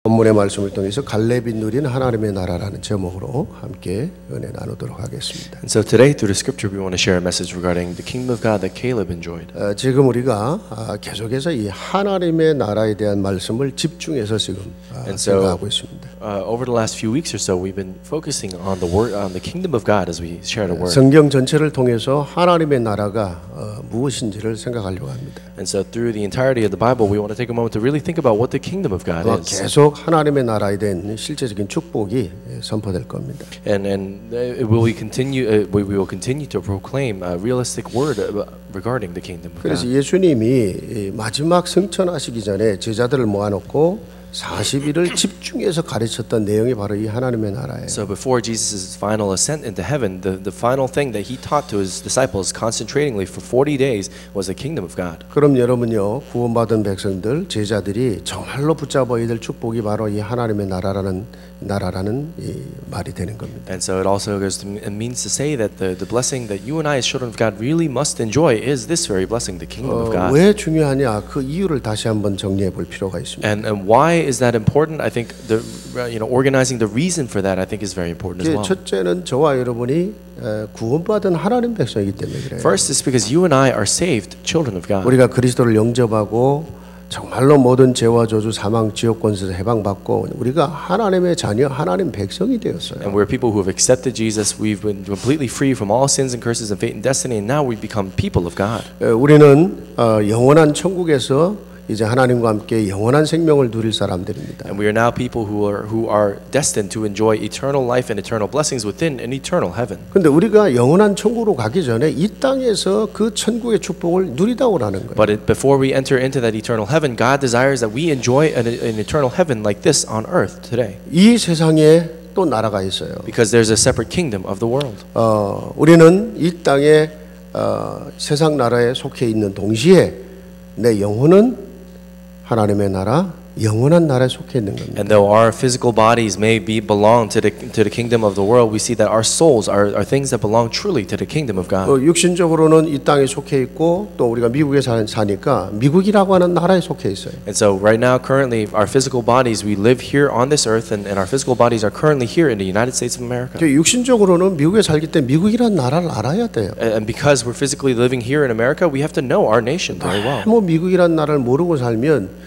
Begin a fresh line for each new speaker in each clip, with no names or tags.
본문의 말씀을 통해서 갈렙이 누린 하나님의 나라라는 제목으로 함께 은혜 나누도록 하겠습니다.
And so today, through the scripture, we want to share a message regarding the kingdom of God that Caleb enjoyed.
지금 우리가 계속해서 이 하나님의 나라에 대한 말씀을 집중해서 지금 생각하고 있습니다.
Over the last few weeks or so, we've been focusing on the word, on the kingdom of God as we share the word.
성경 전체를 통해서 하나님의 나라가 무엇인지를 생각하려고 합니다.
And so, through the entirety of the Bible, we want to take a moment to really think about what the kingdom of God is.
계속 하나님의 나라에 대한 실제적인 축복이 선포될 겁니다.
And we will continue to proclaim a realistic word regarding the kingdom of
그래서
God.
예수님이 마지막 승천하시기 전에 제자들을 모아놓고 40일을 집중해서 가르쳤던 내용이 바로 이 하나님의 나라예요.
So before Jesus' final ascent into heaven, the final thing that he taught to his disciples concentratingly for 40 days was the kingdom of God.
그럼 여러분요, 구원받은 백성들, 제자들이 정말로 붙잡아야 될 축복이 바로 이 하나님의 나라라는 이 말이 되는 겁니다.
And so it also means to say that the blessing that you and I as children of God really must enjoy is this very blessing, the kingdom of God.
왜 중요하냐? 그 이유를 다시 한번 정리해 볼 필요가 있습니다.
And why is that important? I think organizing the reason for that I think is very important as well.
첫째는 저와 여러분이 구원받은 하나님 백성이기 때문에 그래요.
First is because you and I are saved children of God.
우리가 그리스도를 영접하고 정말로 모든 죄와 저주, 사망, 지옥 권세에서 해방받고 우리가 하나님의 자녀, 하나님 백성이 되었어요.
And we're people who have accepted Jesus. We've been completely free from all sins and curses and fate and destiny, and now we become people of God.
우리는 영원한 천국에서 이제 하나님과 함께 영원한 생명을 누릴 사람들입니다.
And we are now people who are destined to enjoy eternal life and eternal blessings within an eternal heaven.
근데 우리가 영원한 천국으로 가기 전에 이 땅에서 그 천국의 축복을 누리다고 하는 거예요.
But before we enter into that eternal heaven, God desires that we enjoy an eternal heaven like this on earth today.
이 세상에 또 나라가 있어요.
Because there's a separate kingdom of the world.
우리는 이 땅에 세상 나라에 속해 있는 동시에 내 영혼은 하나님의 나라, 영원한 나라에 속해 있는 겁니다.
And though our physical bodies may belong to the kingdom of the world, we see that our souls are things that belong truly to the kingdom of God.
육신적으로는 이 땅에 속해 있고 또 우리가 미국에 사니까 미국이라고 하는 나라에 속해 있어요.
And so right now, currently, our physical bodies, we live here on this earth, and our physical bodies are currently here in the United States of America.
육신적으로는 미국에 살기 때문에 미국이라는 나라를 알아야 돼요.
And because we're physically living here in America, we have to know our nation very well.
뭐 미국이라는 나라를 모르고 살면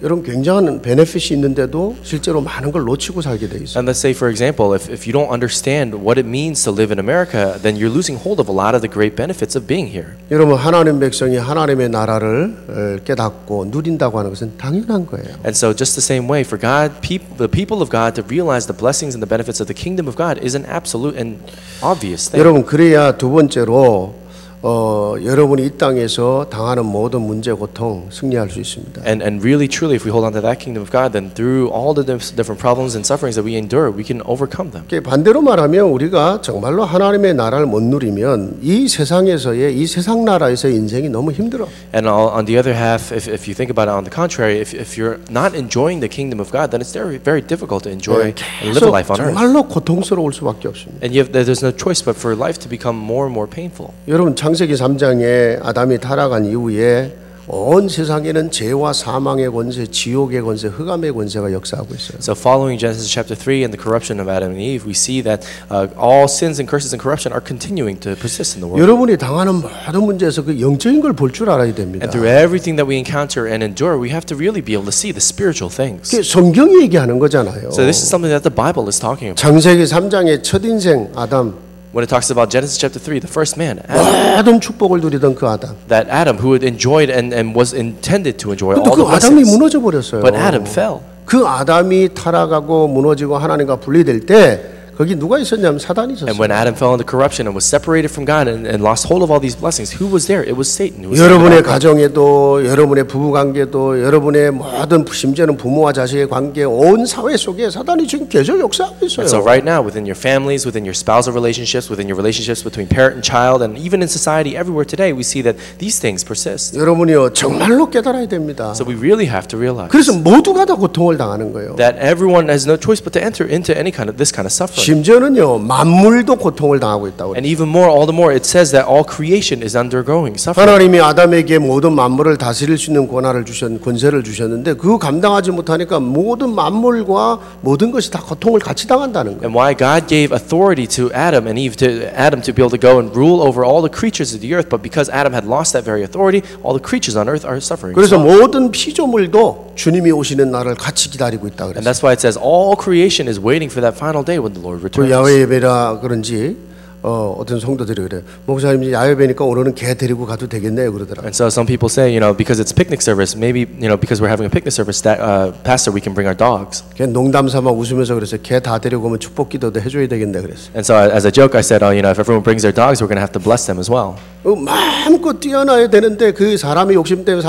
여러분 굉장한 베네핏이 있는데도 실제로 많은 걸 놓치고 살게 돼 있어요.
And let's say, for example, if you don't understand what it means to live in America, then you're losing hold of a lot of the great benefits of being here.
여러분 하나님 백성이 하나님의 나라를 깨닫고 누린다고 하는 것은 당연한 거예요.
And so, just the same way, for God, the people of God to realize the blessings and the benefits of the kingdom of God is an absolute and obvious thing.
여러분 그래야 두 번째로 여러분이 이 땅에서 당하는 모든 문제, 고통 승리할 수 있습니다.
And really, truly, if we hold on to that kingdom of God, then through all the different problems and sufferings that we endure, we can overcome them.
반대로 말하면 우리가 정말로 하나님의 나라를 못 누리면 이 세상에서의 이 세상 나라에서의 인생이 너무 힘들어.
And on the other half, if you think about it on the contrary, if you're not enjoying the kingdom of God, then it's very, very difficult to enjoy and live a life on earth.
정말로 고통스러울 수밖에 없습니다.
And there's no choice but for life to become more and more painful.
여러분 창세기 3장에 아담이 타락한 이후에 온 세상에는 죄와 사망의 권세, 지옥의 권세, 흑암의 권세가 역사하고 있어요.
So following Genesis chapter 3 and the corruption of Adam and Eve, we see that all sins and curses and corruption are continuing to persist in the world.
여러분이 당하는 모든 문제에서 그 영적인 걸 볼 줄 알아야 됩니다.
And through everything that we encounter and endure, we have to really be able to see the spiritual things.
그게 성경이 얘기하는 거잖아요.
So this is something that the Bible is talking about.
창세기 3장의 첫인생 아담
When it talks about Genesis chapter 3, the first man, Adam,
모든 축복을 누리던 그 아담.
that Adam who had enjoyed and was intended to enjoy
근데
all
그
the
아담이
blessings.
무너져 버렸어요.
But Adam fell.
그 아담이 타락하고 무너지고 하나님과 분리될 때 거기 누가 있었냐면 사단이 있었어요.
And when Adam fell into corruption and was separated from God and lost hold of all these blessings, who was there? It was Satan. Who was
여러분의 가정에도, 여러분의 부부 관계도, 여러분의 모든 심지어는 부모와 자식의 관계, 온 사회 속에 사단이 지금 계속 역사하고 있어요.
And so right now, within your families, within your spousal relationships, within your relationships between parent and child, and even in society everywhere today, we see that these things persist.
여러분이요 정말로 깨달아야 됩니다.
So we really have to realize
그래서 모두가 다 고통을 당하는 거예요.
that everyone has no choice but to enter into this kind of suffering.
심지어는요 만물도 고통을 당하고 있다고.
And even more, all the more, it says that all creation is undergoing suffering.
하나님이 아담에게 모든 만물을 다스릴 수 있는 권세를 주셨는데 그거 감당하지 못하니까 모든 만물과 모든 것이 다 고통을 같이 당한다는 거예요.
And why God gave authority to Adam and Eve, to Adam to be able to go and rule over all the creatures of the earth, but because Adam had lost that very authority, all the creatures on earth are suffering.
그래서 모든 피조물도 주님이 오시는 날을 같이 기다리고 있다
And
그랬어요.
that's why it says all creation is waiting for that final day when the Lord
그
returns.
야외 예배라 그런지 어떤 성도들이 그래요. 목사님 야외 예배니까 오늘은 개 데리고 가도 되겠네요 그러더라고요.
And so some people say, because it's picnic service, maybe because we're having a picnic service, that pastor, we can bring our dogs.
걔 농담 삼아 웃으면서 그랬어요. 개 다 데리고 오면 축복 기도도 해줘야 되겠네 그랬어요.
And so as a joke, I said, if everyone brings their dogs, we're going to have to bless them as well.
마음껏 뛰어나야 되는데 그 사람의 욕심 때문에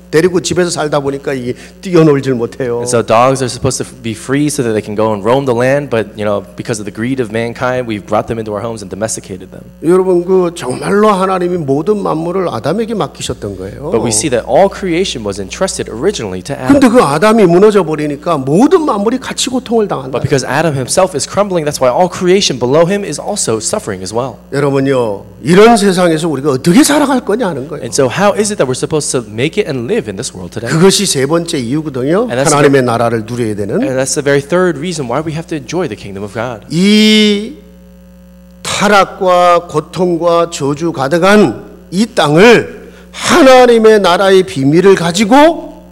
데리고 집에서 살다 보니까 이게 뛰어놀질 못해요.
And so dogs are supposed to be free so that they can go and roam the land, but because of the greed of mankind, we've brought them into our homes and domesticated them.
여러분 그 정말로 하나님이 모든 만물을 아담에게 맡기셨던 거예요.
But we see that all creation was entrusted originally to Adam.
근데 그 아담이 무너져 버리니까 모든 만물이 같이 고통을 당한다.
But because Adam himself is crumbling, that's why all creation below him is also suffering as well.
여러분요 이런 세상에서 우리가 어떻게 살아갈 거냐 하는 거예요.
And so how is it that we're supposed to make it and live in this world today?
그것이 세 번째 이유거든요.
And that's
하나님의 나라를 누려야 되는.
And that's the very third reason why we have to enjoy the kingdom of God.
이 타락과 고통과 저주 가득한 이 땅을 하나님의 나라의 비밀을 가지고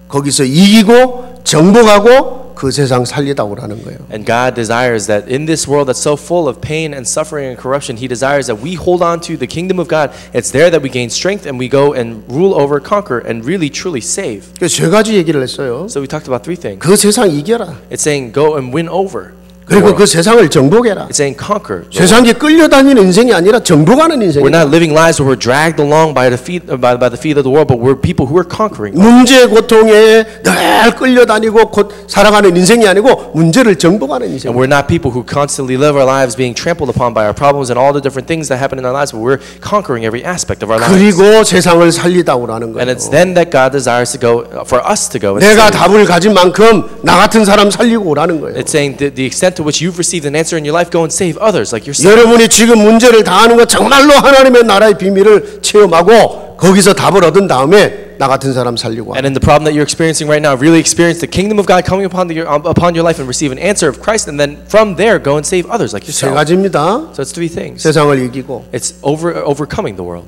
거기서 이기고 정복하고 그 세상 살리다 오라는 거예요.
And God desires that in this world that's so full of pain and suffering and corruption, He desires that we hold on to the kingdom of God. It's there that we gain strength and we go and rule over, conquer, and really truly save.
그래서 세 가지 얘기를 했어요.
So we talked about three things.
그 세상 이겨라.
It's saying go and win over.
그리고 그 세상을 정복해라.
It's saying conquer.
세상에 끌려다니는 인생이 아니라 정복하는
We're
인생이다.
not living lives where we're dragged along by the feet of the world, but we're people who are conquering.
문제 고통에 늘 끌려다니고 곧 살아가는 인생이 아니고 문제를 정복하는 인생.
And we're not people who constantly live our lives being trampled upon by our problems and all the different things that happen in our lives, but we're conquering every aspect of our lives.
그리고 세상을 살리다 오라는
And
거예요.
it's then that God desires to go for us to go. And
내가
save.
답을 가진 만큼 나 같은 사람 살리고 오라는 거예요.
It's saying the extent to which you've received an answer in your life, go and save others like yourself.
여러분이 지금 문제를 당하는 것 정말로 하나님의 나라의 비밀을 체험하고 거기서 답을 얻은 다음에 나 같은 사람 살리고.
And in the problem that you're experiencing right now, really experience the kingdom of God coming upon your life and receive an answer of Christ, and then from there go and save others like
세
yourself.
가지입니다.
So it's three things.
세상을 이기고
It's overcoming the world.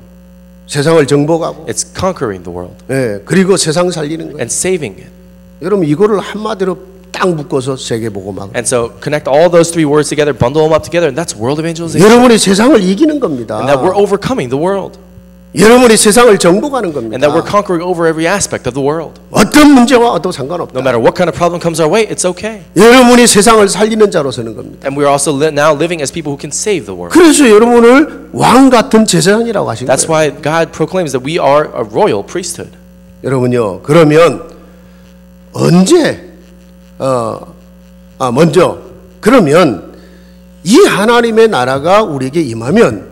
세상을 정복하고
It's conquering the world
예, 그리고 세상 살리는 거예요.
and saving it.
여러분 이거를 한마디로 딱 묶어서 세계 복음화.
And so connect all those three words together, bundle them up together, and that's world evangelization.
여러분이 세상을 이기는 겁니다.
And that we're overcoming the world.
여러분이 세상을 정복하는
And that we're
겁니다.
conquering over every aspect of the world.
어떤 문제와 와도
No
상관없다.
matter what kind of problem comes our way, it's okay.
여러분이 세상을 살리는 자로 서는 겁니다.
And we're also now living as people who can save the world.
그래서 여러분을 왕 같은 제사장이라고 하신
That's
거예요.
why God proclaims that we are a royal priesthood.
여러분요. 그러면 언제 먼저 그러면 이 하나님의 나라가 우리에게 임하면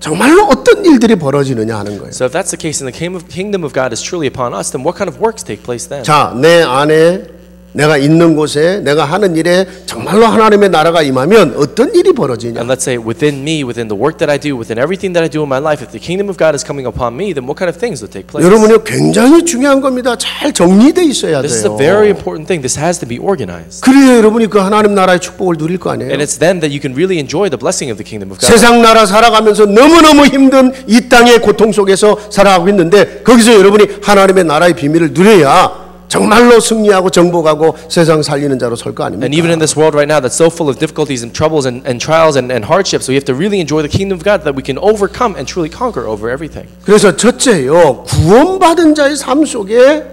정말로 어떤 일들이 벌어지느냐 하는 거예요.
So if that's the case and the kingdom of God is truly upon us, then what kind of works take place then?
자, 내 안에 내가 있는 곳에 내가 하는 일에 정말로 하나님의 나라가 임하면 어떤 일이 벌어지냐?
And let's say within me, within the work that I do, within everything that I do in my life, if the kingdom of God is coming upon me, then what kind of things will take place?
여러분요 굉장히 중요한 겁니다. 잘 정리돼 있어야
This is a
돼요.
very important thing. This has to be organized.
그래야 여러분이 그 하나님 나라의 축복을 누릴 거 아니에요.
And it's then that you can really enjoy the blessing of the kingdom of God.
세상 나라 살아가면서 너무너무 힘든 이 땅의 고통 속에서 살아가고 있는데 거기서 여러분이 하나님의 나라의 비밀을 누려야 정말로 승리하고 정복하고 세상 살리는 자로 설 거 아닙니까?
And even in this world right now that's so full of difficulties and troubles and trials and hardships, we have to really enjoy the kingdom of God that we can overcome and truly conquer over everything.
그래서 첫째요 구원받은 자의 삶 속에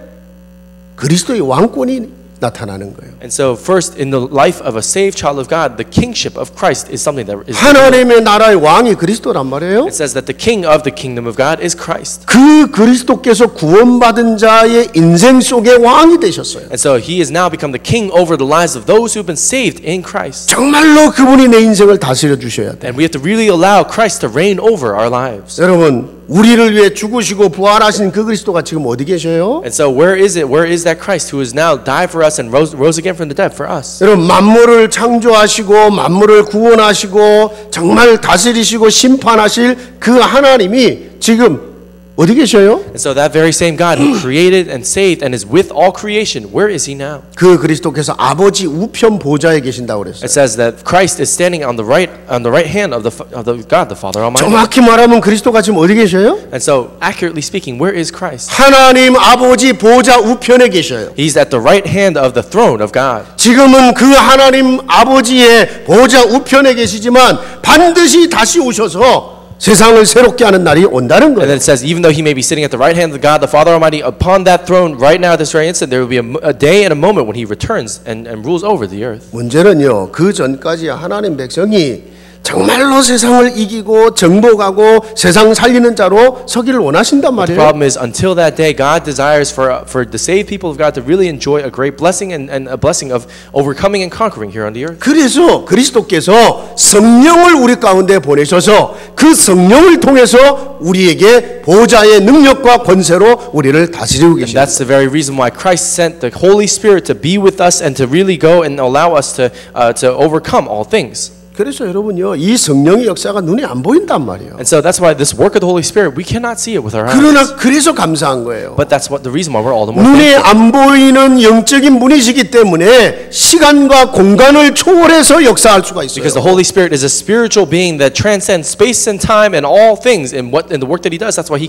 그리스도의 왕권이 나타나는 거예요.
And so first, in the life of a saved child of God, the kingship of Christ is something that is
하나님의 나라의 왕이 그리스도란 말이에요.
It says that the king of the kingdom of God is Christ.
그 그리스도께서 구원받은 자의 인생 속의 왕이 되셨어요.
And so he has now become the king over the lives of those who've been saved in Christ.
정말로 그분이 내 인생을 다스려 주셔야 돼.
And we have to really allow Christ to reign over our lives.
여러분 우리를 위해 죽으시고 부활하신 그 그리스도가 지금 어디 계셔요?
And so where is it? Where is that Christ who has now died for us and rose again from the dead for us?
여러분 만물을 창조하시고 만물을 구원하시고 정말 다스리시고 심판하실 그 하나님이 지금 어디 계셔요?
And so that very same God who created and saved and is with all creation, where is he now?
그 그리스도께서 아버지 우편 보좌에 계신다고 그랬어요.
It says that Christ is standing on the right hand of the God the Father Almighty.
정확히 말하면 그리스도가 지금 어디 계셔요?
And so accurately speaking, where is Christ?
하나님 아버지 보좌 우편에 계셔요.
He's at the right hand of the throne of God.
지금은 그 하나님 아버지의 보좌 우편에 계시지만 반드시 다시 오셔서 세상을 새롭게 하는 날이 온다는
And
거예요.
then it says, even though he may be sitting at the right hand of God, the Father Almighty, upon that throne right now, at this very instant, there will be a day and a moment when he returns and rules over the earth.
문제는요, 그 전까지 하나님 백성이 정말로 세상을 이기고 정복하고 세상 살리는 자로 서기를 원하신단
The
말이에요.
problem is, until that day, God desires for the saved people of God to really enjoy a great blessing and a blessing of overcoming and conquering here on the earth.
그래서 그리스도께서 성령을 우리 가운데 보내셔서 그 성령을 통해서 우리에게 보좌의 능력과 권세로 우리를 다스리고
And
계십니다.
that's the very reason why Christ sent the Holy Spirit to be with us and to really go and allow us to overcome all things.
그래서 여러분요, 이 성령의 역사가 눈에 안 보인단 말이에요.
And so that's why this work of the Holy Spirit, we cannot see it with our eyes.
그러나 그래서 감사한 거예요.
But that's the reason why we're all the more
눈에
thankful.
안 보이는 영적인 분이시기 때문에 시간과 공간을 초월해서 역사할 수가 있어요.
Because the Holy Spirit is a spiritual being that transcends space and time and all things in the work that he does. That's why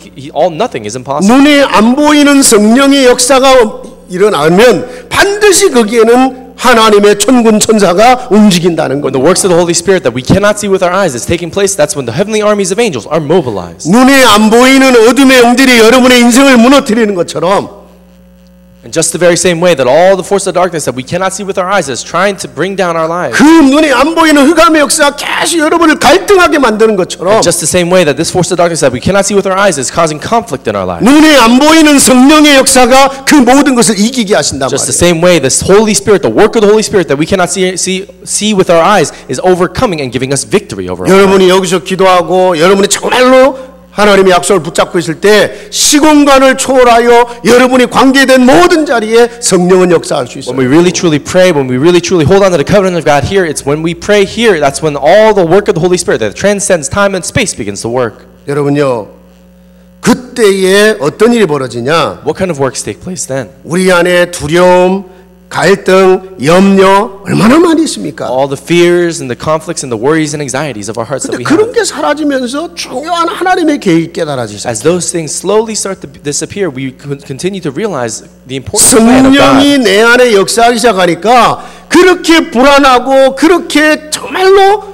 nothing is impossible.
눈에 안 보이는 성령의 역사가 일어나면 반드시 거기에는 하나님의 천군 천사가 움직인다는
When
겁니다.
the works of the Holy Spirit that we cannot see with our eyes is taking place, that's when the heavenly armies of angels are mobilized.
눈에 안 보이는 어둠의 영들이 여러분의 인생을 무너뜨리는 것처럼
In just the very same way that all the force of darkness that we cannot see with our eyes is trying to bring down our lives.
그 눈에 안 보이는 흑암의 역사가 계속 여러분을 갈등하게 만드는 것처럼
Just the same way that this force of darkness that we cannot see with our eyes is causing conflict in our lives.
눈에 안 보이는 성령의 역사가 그 모든 것을 이기게 하신단
Just the
말이에요.
same way this Holy Spirit, the work of the Holy Spirit that we cannot see with our eyes is overcoming and giving us victory over our lives.
여러분이 여기서 기도하고 여러분이 정말로 하나님의 약속을 붙잡고 있을 때 시공간을 초월하여 여러분이 관계된 모든 자리에 성령은 역사할 수
When
있어요.
we really truly pray, when we really truly hold on to the covenant of God here, it's when we pray here, that's when all the work of the Holy Spirit that transcends time and space begins to work.
여러분요, 그때에 어떤 일이 벌어지냐?
What kind of works take place then?
우리 안에 두려움, 갈등, 염려 얼마나 많이 있습니까?
All the fears and the conflicts and the worries and anxieties of our hearts that
근데
we
그런
have.
게 사라지면서 중요한 하나님의 계획이 깨달아지죠.
As those things slowly start to disappear, we continue to realize the important plan of God.
성령이 내 안에 역사하기 시작하니까 그렇게 불안하고 그렇게 정말로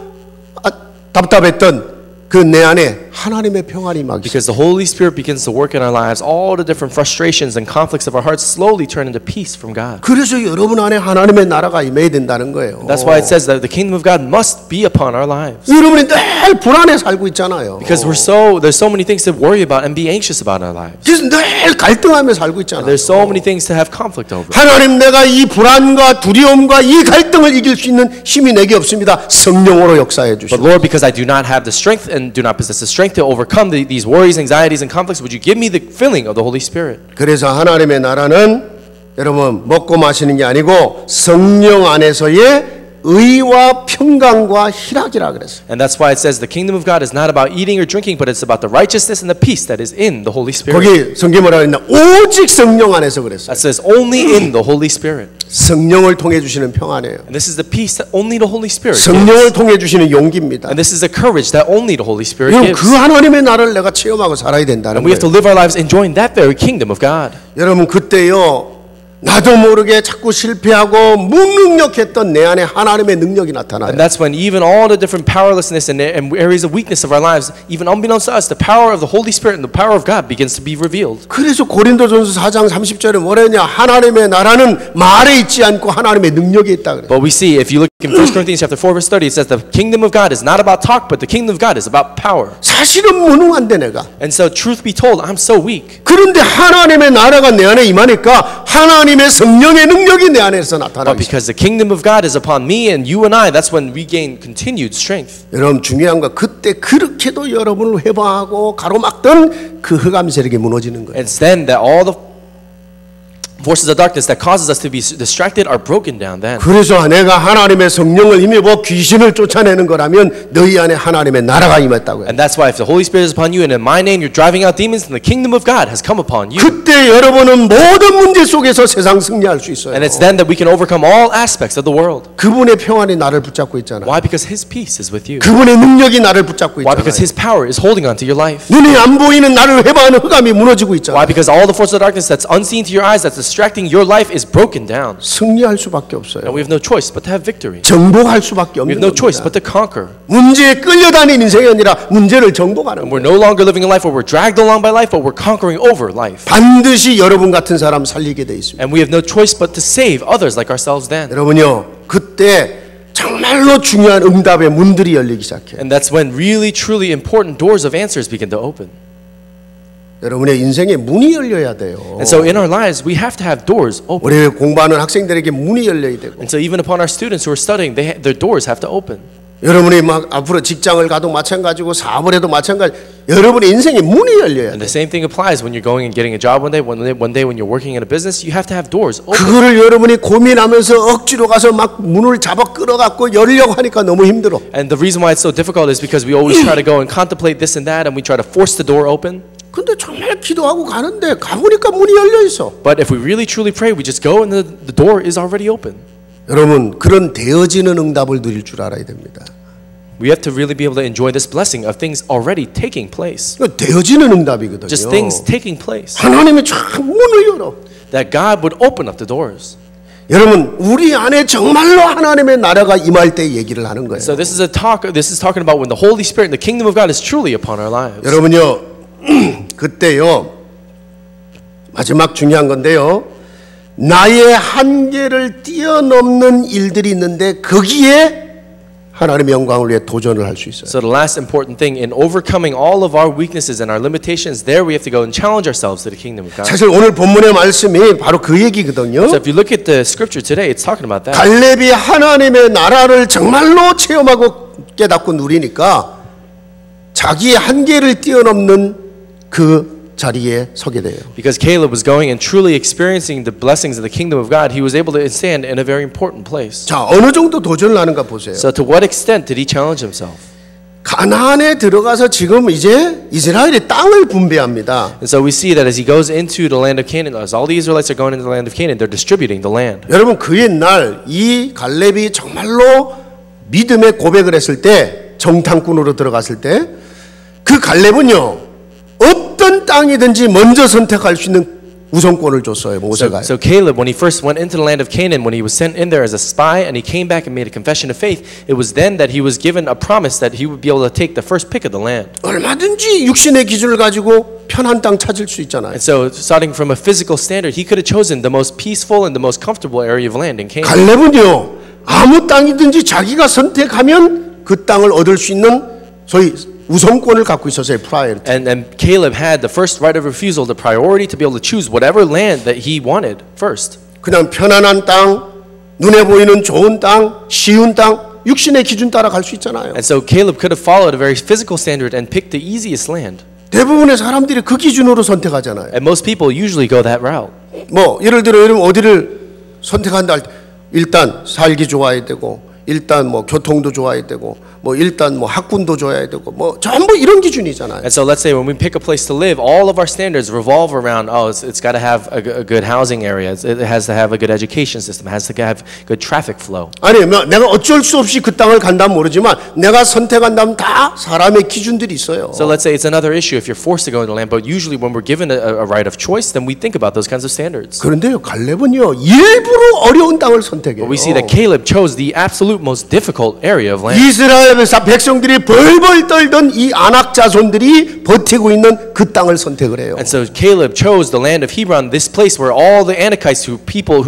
답답했던 그 내 안에 하나님의 평안이 막
Because the Holy Spirit begins to work in our lives, all the different frustrations and conflicts of our hearts slowly turn into peace from God.
그래서 여러분 안에 하나님의 나라가 임해야 된다는 거예요.
That's why it says that the kingdom of God must be upon our lives.
여러분이 늘 불안해 살고 있잖아요.
Because there's so many things to worry about and be anxious about in our lives.
그래서 늘 갈등하며 살고 있잖아요.
There's so many things to have conflict over.
하나님, 내가 이 불안과 두려움과 이 갈등을 이길 수 있는 힘이 내게 없습니다. 성령으로 역사해
But
주시오.
Lord, because I do not have the strength and do not possess the strength to overcome these worries, anxieties, and conflicts, would you give me the filling of the Holy Spirit?
그래서 하나님의 나라는 여러분 먹고 마시는 게 아니고 성령 안에서의 의와 평강과 희락이라 그랬어요.
And that's why it says the kingdom of God is not about eating or drinking, but it's about the righteousness and the peace that is in the Holy Spirit.
거기 성경에 뭐라 그랬나? 오직 성령 안에서 그랬어요.
That says only in the Holy Spirit.
성령을 통해 주시는 평안이에요.
And this is the peace that only the Holy Spirit
성령을
gives.
통해 주시는 용기입니다.
And this is the courage that only the Holy Spirit
여러분,
gives.
그 하나님의 나라를 내가 체험하고 살아야 된다는
And we have to
거예요.
live our lives enjoying that very kingdom of God.
여러분, 그때요 나도 모르게 자꾸 실패하고 무능력했던 내 안에 하나님의 능력이 나타나요.
And that's when even all the different powerlessness and areas of weakness of our lives, even unbeknownst to us, the power of the Holy Spirit and the power of God begins to be revealed.
그래서 고린도전서 4장 30절에 뭐랬냐? 하나님의 나라는 말에 있지 않고 하나님의 능력에 있다 그래요.
But we see, if you look in 1 Corinthians chapter 4, verse 30, it says the kingdom of God is not about talk, but the kingdom of God is about power.
사실은 무능한데 내가.
And so, truth be told, I'm so weak.
그런데 하나님의 나라가 내 안에 임하니까 하나님의 하나님의 성령의 능력이 내 안에서
But
나타나기 시작.
because the kingdom of God is upon me and you and I, that's when we gain continued strength.
여러분 중요한 거 그때 그렇게도 여러분을 회방하고 가로막던 그 흑암 세력이 무너지는 거예요.
It's then that all the forces of darkness that causes us to be distracted are broken down then.
그래서 내가 하나님의 성령을 힘입어 귀신을 쫓아내는 거라면 너희 안에 하나님의 나라가 임했다고요.
And that's why if the Holy Spirit is upon you and in my name you're driving out demons, then the kingdom of God has come upon you.
그때 여러분은 모든 문제 속에서 세상 승리할 수 있어요.
And it's then that we can overcome all aspects of the world.
그분의 평안이 나를 붙잡고 있잖아.
Why? Because His peace is with you.
그분의 능력이 나를 붙잡고
Why? Because
있잖아.
His power is holding on to your life.
눈이 안 보이는 나를 회방하는 흑암이 무너지고 있잖아.
Why? Because all the forces of darkness that's unseen to your eyes, that's distracting your life, is broken down.
승리할 수밖에 없어요.
And we have no choice but to have victory.
정복할 수밖에
We
없는
have no choice
겁니다.
but to conquer.
문제에 끌려다니는 인생이 아니라 문제를 정복하는
We're
거예요.
no longer living a life where we're dragged along by life, but we're conquering over life.
반드시 여러분 같은 사람 살리게 돼 있습니다.
And we have no choice but to save others like ourselves then.
여러분요, 그때 정말로 중요한 응답의 문들이 열리기 시작해요.
And that's when really, truly important doors of answers begin to open.
여러분의 인생에 문이 열려야 돼요.
And so in our lives, we have to have doors open.
우리 공부하는 학생들에게 문이 열려야 되고,
And so even upon our students who are studying, their doors have to open.
여러분이 막 앞으로 직장을 가도 마찬가지고 사업을 해도 마찬가지. 여러분의 인생에 문이 열려야
And
돼요.
the same thing applies when you're going and getting a job one day. One day when you're working in a business, you have to have doors open.
그거를 여러분이 고민하면서 억지로 가서 막 문을 잡아 끌어갖고 열려고 하니까 너무 힘들어.
And the reason why it's so difficult is because we always try to go and contemplate this and that, and we try to force the door open.
근데 정말 기도하고 가는데 가보니까 문이 열려 있어.
But if we really truly pray, we just go and the door is already open.
여러분 그런 되어지는 응답을 누릴 줄 알아야 됩니다.
We have to really be able to enjoy this blessing of things already taking place.
이거 되어지는 응답이거든요.
Just things taking place.
하나님이 참 문을 열어.
That God would open up the doors.
여러분 우리 안에 정말로 하나님의 나라가 임할 때 얘기를 하는 거예요.
So this is talking about when the Holy Spirit and the kingdom of God is truly upon our lives.
여러분요 그때요 마지막 중요한 건데요 나의 한계를 뛰어넘는 일들이 있는데 거기에 하나님의 영광을 위해 도전을 할 수 있어요.
So the last important thing in overcoming all of our weaknesses and our limitations, there we have to go and challenge ourselves to the kingdom of God.
사실 오늘 본문의 말씀이 바로 그 얘기거든요.
So if you look at the scripture today, it's talking about that.
갈렙이 하나님의 나라를 정말로 체험하고 깨닫고 누리니까 자기의 한계를 뛰어넘는 그 자리에 서게 돼요.
Because Caleb was going and truly experiencing the blessings of the kingdom of God, he was able to stand in a very important place.
자, 어느 정도 도전을 하는가 보세요.
So to what extent did he challenge himself?
가나안에 들어가서 지금 이제 이스라엘이 땅을 분배합니다.
And so we see that as he goes into the land of Canaan, as all the Israelites are going into the land of Canaan, they're distributing the land.
여러분 그 옛날 이 갈렙이 정말로 믿음의 고백을 했을 때 정탐꾼으로 들어갔을 때 그 갈렙은요 어떤 땅이든지 먼저 선택할 수 있는 우선권을 줬어요 모세가.
So Caleb, when he first went into the land of Canaan, when he was sent in there as a spy and he came back and made a confession of faith, it was then that he was given a promise that he would be able to take the first pick of the land.
얼마든지 육신의 기준을 가지고 편한 땅 찾을 수 있잖아요.
And so starting from a physical standard, he could have chosen the most peaceful and the most comfortable area of land in Canaan.
갈렙은요 아무 땅이든지 자기가 선택하면 그 땅을 얻을 수 있는 소위 우선권을 갖고 있었어요. priority.
And Caleb had the first right of refusal, the priority to be able to choose whatever land that he wanted first.
그냥 편안한 땅, 눈에 보이는 좋은 땅, 쉬운 땅, 육신의 기준 따라 갈 수 있잖아요.
And so Caleb could have followed a very physical standard and picked the easiest land.
대부분의 사람들이 그 기준으로 선택하잖아요.
And most people usually go that route.
뭐 예를 들어 여러분 어디를 선택한다 할 때 일단 살기 좋아야 되고 일단 뭐 교통도 좋아야 되고 뭐 일단 뭐 학군도 좋아야 되고 뭐 전부 이런 기준이잖아요.
And so let's say when we pick a place to live, all of our standards revolve around, it's got to have a good housing area, it has to have a good education system, it has to have good traffic flow.
아니 내가 어쩔 수 없이 그 땅을 간다면 모르지만 내가 선택한다면 다 사람의 기준들이 있어요.
So let's say it's another issue if you're forced to go into land, but usually when we're given a right of choice, then we think about those kinds of standards.
그런데요 갈렙은요 일부러 어려운 땅을 선택해요.
But we see that Caleb chose the absolute most difficult area of land.
이스라엘 백성들이 벌벌 떨던 이 아낙 자손들이 버티고 있는 그 땅을 선택을 해요.
And so Caleb chose the land of Hebron, this place where all the Anakites, who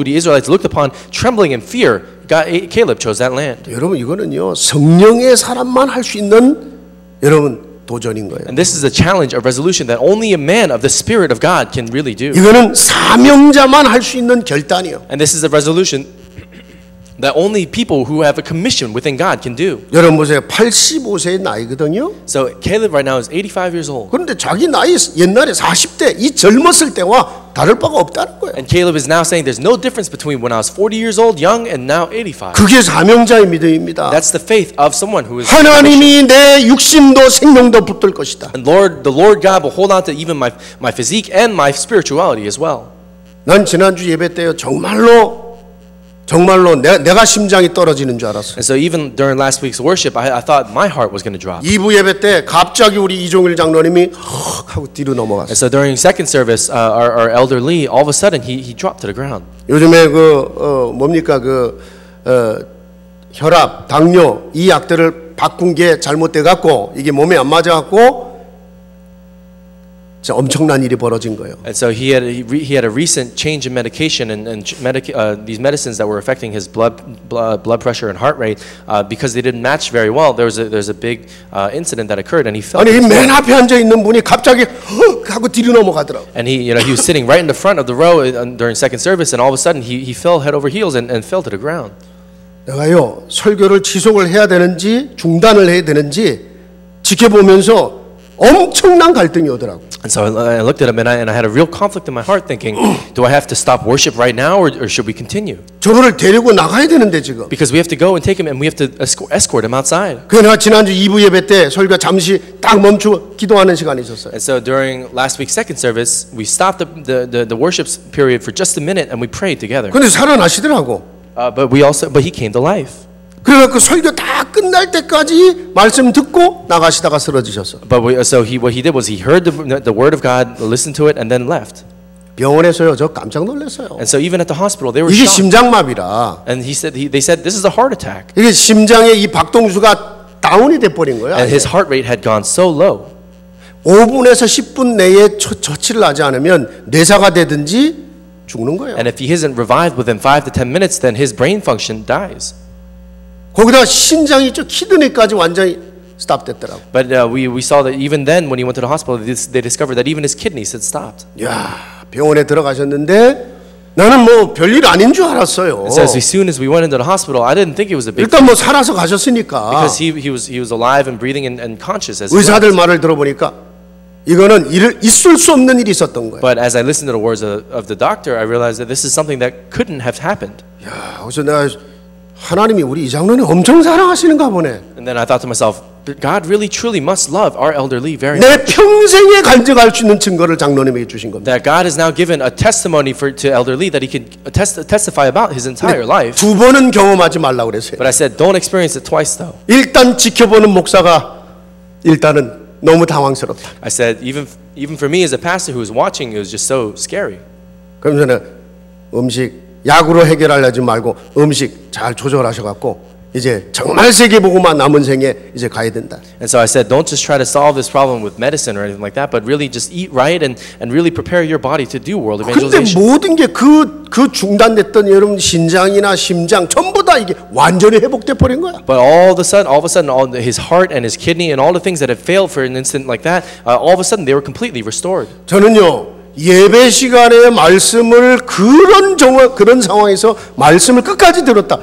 the Israelites looked upon, trembling in fear. Caleb chose that land.
여러분 이거는요 성령의 사람만 할 수 있는 여러분 도전인 거예요.
And this is a challenge, a resolution that only a man of the Spirit of God can really do.
이거는 사명자만 할 수 있는 결단이에요.
And this is a resolution that only people who have a commission within God can do.
여러분 보세요. 85세의 나이거든요.
So Caleb right now is 85 years old.
그런데 자기 나이 옛날에 40대 이 젊었을 때와 다를 바가 없다는 거예요.
And Caleb is now saying there's no difference between when I was 40 years old, young, and now 85.
그게 사명자의 믿음입니다.
That's the faith of someone who is
하나님이 내 육신도 생명도 붙들 것이다.
And the Lord God will hold on to even my physique and my spirituality as well.
난 지난주 예배 때요 정말로 내가 심장이 떨어지는 줄 알았어요.
And so even during last week's worship, I thought my heart was going to drop.
2부 예배 때 갑자기 우리 이종일 장로님이 하고 뒤로 넘어갔어요.
And so during second service, our elder Lee, all of a sudden he dropped to the ground.
요즘에 혈압, 당뇨 이 약들을 바꾼 게 잘못돼 갖고 이게 몸에 안 맞아 갖고 엄청난 일이 벌어진 거예요.
And so he had a recent change in medication and these medicines that were affecting his blood pressure and heart rate because they didn't match very well. There's a big incident that occurred and he fell.
아니 맨 앞에 앉아 있는 분이 갑자기 하고 뒤로 넘어가더라고.
And he was sitting right in the front of the row during second service and all of a sudden he fell head over heels and fell to the ground.
내가요 설교를 지속을 해야 되는지 중단을 해야 되는지 지켜보면서 엄청난 갈등이 오더라고.
And so I looked at him and I had a real conflict in my heart thinking, do I have to stop worship right now or should we continue?
저거를 데리고 나가야 되는데 지금.
Because we have to go and take him and we have to escort him outside.
그래서 내가 지난주 2부 예배 때 설교 잠시 딱 멈추고 기도하는 시간이 있었어요.
And so during last week's second service, we stopped the worship period for just a minute and we prayed together.
근데 살아나시더라고.
But he came to life.
그래서 그 설교 다 끝날 때까지 말씀 듣고 나가시다가 쓰러지셨어.
What he did was he heard the word of God, listened to it, and then left.
병원에서요, 저 깜짝 놀랐어요.
And so even at the hospital, they were
이게
shocked.
심장마비라.
And they said this is a heart attack.
이게 심장의 이 박동수가 다운이 돼 버린 거야.
And his heart rate had gone so low.
5분에서 10분 내에 처치를 하지 않으면 뇌사가 되든지 죽는 거예요.
And if he isn't revived within 5 to 10 minutes, then his brain function dies.
거기다 신장이 저 키드니까지 완전히 스탑됐더라고.
But we saw that even then, when he went to the hospital, they discovered that even his kidneys had stopped.
야, 병원에 들어가셨는데 나는 뭐 별일 아닌 줄 알았어요.
It says as soon as we went into the hospital, I didn't think it was a big
일단 뭐 살아서 가셨으니까.
because he was alive and breathing and conscious as
의사들 말을 들어보니까 이거는 있을 수 없는 일이 있었던 거예요.
But as I listened to the words of the doctor, I realized that this is something that couldn't have happened.
야, 그래서 내가 하나님이 우리 이 장로님 엄청 사랑하시는가 보네.
And then I thought to myself, God really truly must love our elder Lee very
내
much.
평생에 간증할 수 있는 증거를 장로님에게 주신 겁니다.
That God has now given a testimony to elder Lee that he could testify about his entire life.
두 번은 경험하지 말라고 그랬어요.
But I said, don't experience it twice though.
일단 지켜보는 목사가 일단은 너무 당황스럽다.
I said, even for me as a pastor who was watching, it was just so scary.
그러면서 음식 약으로 해결하려지 말고 음식 잘 조절하셔갖고 이제 정말 세계복음화 남은 생에 이제 가야 된다.
And so I said, don't just try to solve this problem with medicine or anything like that, but really just eat right and really prepare your body to do world
근데
evangelization.
모든 게 그 중단됐던 여러분 신장이나 심장 전부 다 이게 완전히 회복돼 버린 거야.
But all of a sudden, his heart and his kidney and all the things that had failed for an instant like that, all of a sudden they were completely restored.
저는요 예배 시간에 말씀을 그런 상황에서 말씀을 끝까지 들었다.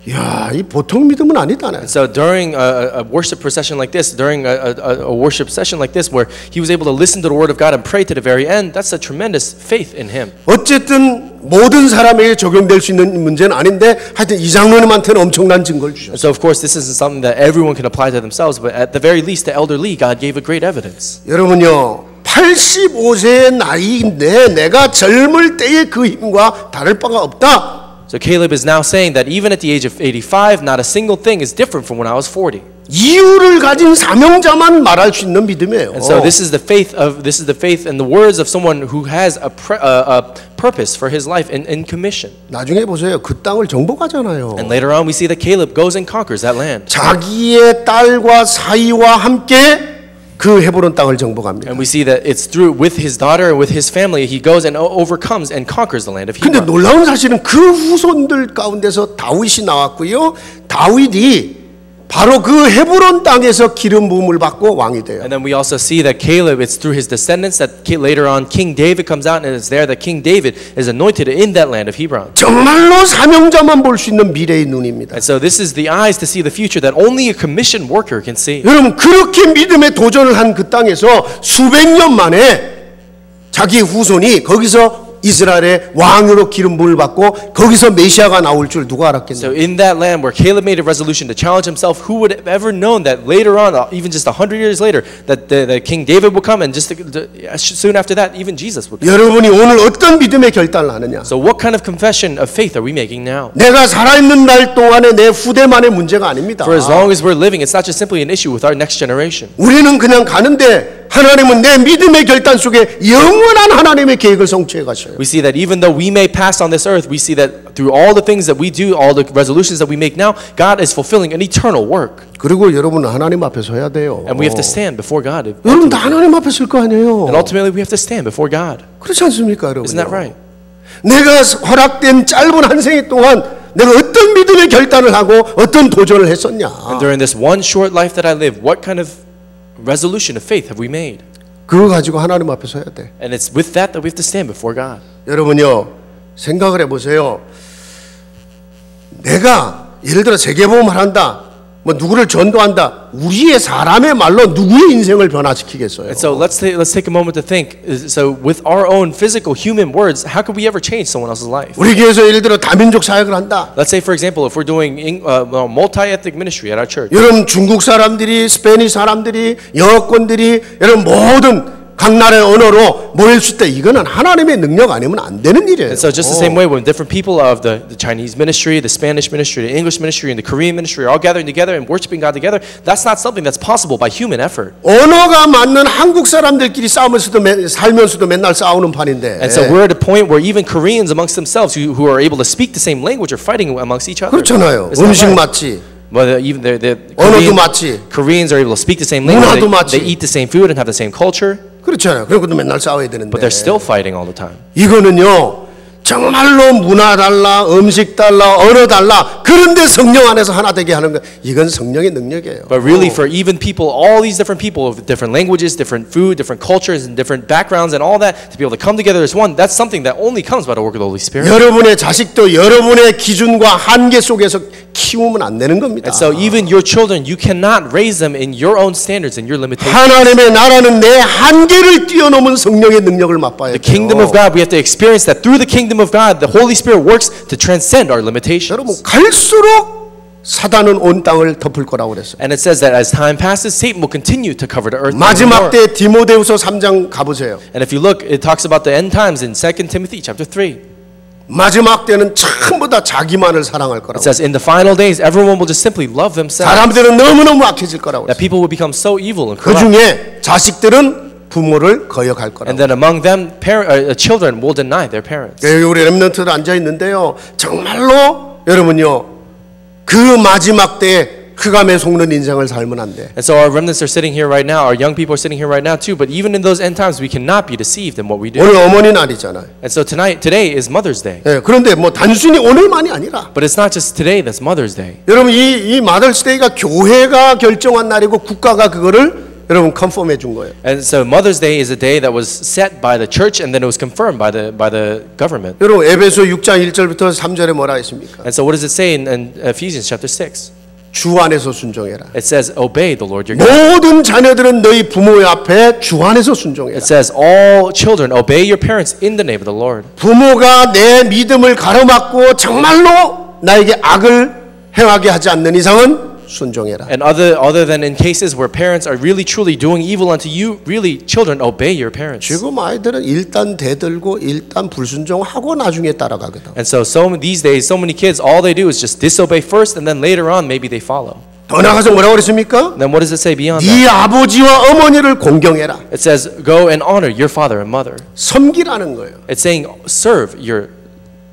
야, 이 보통 믿음은 아니다.
So during a worship procession like this, during a worship session like this, where he was able to listen to the word of God and pray to the very end, that's a tremendous faith in him.
어쨌든 모든 사람에게 적용될 수 있는 문제는 아닌데 하여튼 이 장로님한테는 엄청난 증거를 주셨어요.
So of course this isn't something that everyone can apply to themselves, but at the very least, the elder Lee, God gave a great evidence.
여러분요 85세의 나이인데 내가 젊을 때의 그 힘과 다를 바가 없다.
So Caleb is now saying that even at the age of 85, not a single thing is different from when I was 40.
이유를 가진 사명자만 말할 수 있는 믿음이에요.
And so this is the faith and the words of someone who has a purpose for his life in commission.
나중에 보세요. 그 땅을 정복하잖아요.
And later on we see that Caleb goes and conquers that land.
자기의 딸과 사위와 함께 그 헤브론 땅을 정복합니다.
And we see that it's with his daughter and with his family he goes and overcomes and conquers the land of
근데
Hebron.
놀라운 사실은 그 후손들 가운데서 다윗이 나왔고요. 다윗이 바로 그 헤브론 땅에서 기름 부음을 받고 왕이 돼요.
And then we also see that Caleb, it's through his descendants that later on King David comes out, and it's there that King David is anointed in that land of Hebron.
정말로 사명자만 볼 수 있는 미래의 눈입니다.
And so this is the eyes to see the future that only a commissioned worker can see.
여러분 그렇게 믿음의 도전을 한 그 땅에서 수백 년 만에 자기 후손이 거기서 이스라엘의 왕으로 기름 부음을 받고 거기서 메시아가 나올 줄 누가
So
알았겠어요?
in that land where Caleb made a resolution to challenge himself, who would have ever known that later on, even just 100 years later, that the King David would come, and just soon after that, even Jesus would come.
여러분이 오늘 어떤 믿음의 결단을 하느냐?
So what kind of confession of faith are we making now?
내가 살아있는 날 동안에 내 후대만의 문제가 아닙니다.
For as long as we're living, it's not just simply an issue with our next generation.
우리는 그냥 가는데 하나님은 내 믿음의 결단 속에 영원한 하나님의 계획을 성취해 가셔요.
We see that even though we may pass on this earth, we see that through all the things that we do, all the resolutions that we make now, God is fulfilling an eternal work.
그리고 여러분은 하나님 앞에 서야 돼요.
And we have to stand before God.
여러분 다 하나님 앞에 설 거 아니에요.
And ultimately we have to stand before God.
그렇지 않습니까, 여러분?
Isn't that right?
내가 허락된 짧은 한 생애 동안 내가 어떤 믿음의 결단을 하고 어떤 도전을 했었냐?
And during this one short life that I live, what kind of resolution of faith have we made?
그거 가지고 하나님 앞에 서야 돼.
And it's with that that we have to stand before God.
여러분요, 생각을 해보세요. 내가 예를 들어 세계보험을 한다, 뭐 누구를 전도한다, 우리의 사람의 말로 누구의 인생을 변화시키겠어요?
And so let's take a moment to think. So with our own physical human words, how could we ever change someone else's life?
우리 교회에서 예를 들어 다민족 사역을 한다.
Let's say, for example, if we're doing multi-ethnic ministry at our church.
여러분 중국 사람들이, 스페니시 사람들이, 여권들이, 여러분 모든 각 나라의 언어로 모일 수 있다. 이거는 하나님의 능력 아니면 안 되는 일이에요.
And so just the same way, when different people of the Chinese ministry, the Spanish ministry, the English ministry, and the Korean ministry are all gathering together and worshiping God together, that's not something that's possible by human effort.
언어가 맞는 한국 사람들끼리 살면서도 맨날 싸우는 판인데.
And so we're at a point where even Koreans amongst themselves who are able to speak the same language are fighting amongst each other.
그렇잖아요.
Isn't that
음식
right?
맞지.
But even the
언어도 맞지.
Koreans are able to speak the same
문화도
language. They
맞지.
eat the same food and have the same culture.
그렇잖아요. 그런데도 맨날 싸워야 되는데.
But they're still fighting all the time.
이거는요. 정말로 문화 달라, 음식 달라, 언어 달라. 그런데 성령 안에서 하나 되게 하는 거. 이건 성령의 능력이에요.
But really, for even people, all these different people with different languages, different food, different cultures, and different backgrounds, and all that, to be able to come together as one, that's something that only comes by the work of the Holy Spirit.
여러분의 자식도 여러분의 기준과 한계 속에서 키우면 안 되는 겁니다.
And so, even your children, you cannot raise them in your own standards and your limitations.
하나님의 나라는 내 한계를 뛰어넘은 성령의 능력을 맛봐야
The kingdom of
돼요.
God, we have to experience that through the kingdom of God, the Holy Spirit works to transcend our limitations.
여러분 갈수록 사단은 온 땅을 덮을 거라고 그랬어요.
And it says that as time passes, Satan will continue to cover the earth.
마지막 때 디모데후서 3장 가보세요.
And if you look, it talks about the end times in 2 Timothy chapter 3.
마지막 때는 전부 다 자기만을 사랑할 거라고.
It says in the final days, everyone will just simply love themselves.
사람들은 너무너무 악해질 거라고.
That people will become so evil and
그
corrupt.
중에 자식들은 부모를 거역할 거라고.
And then among them, children will deny their parents.
여기 우리 렘넌트들 앉아 있는데요. 정말로 여러분요. 그 마지막 때에 흑암에 속는 인생을 살면 안 돼.
And so our remnants are sitting here right now. Our young people are sitting here right now too. But even in those end times, we cannot be deceived in what we do.
오늘 어머니 날이잖아요.
And so today is Mother's Day.
예, 그런데 뭐 단순히 오늘만이 아니라
But it's not just today that's Mother's Day.
여러분 이 마더스데이가 교회가 결정한 날이고 국가가 그거를 여러분 컨펌해 준 거예요.
And so Mother's Day is a day that was set by the church and then it was confirmed by the government.
여러분 에베소 6장 1절부터 3절에 뭐라 했습니까?
And so what does it say in Ephesians chapter 6?
주 안에서 순종해라.
It says, obey the Lord your God.
모든 자녀들은 너희 부모의 앞에 주 안에서 순종해라.
It says, all children, obey your parents in the name of the Lord.
부모가 내 믿음을 가로막고 정말로 나에게 악을 행하게 하지 않는 이상은 순종해라.
And other than in cases where parents are really truly doing evil unto you, really children obey your parents.
지금 아이들은 일단 대들고 일단 불순종하고 나중에 따라가거든.
And so these days, so many kids, all they do is just disobey first, and then later on, maybe they follow.
더 나가서 뭐라고 그랬습니까?
Then what does it say beyond
네
that?
아버지와 어머니를 공경해라.
It says, go and honor your father and mother.
섬기라는 거예요.
It's saying, serve your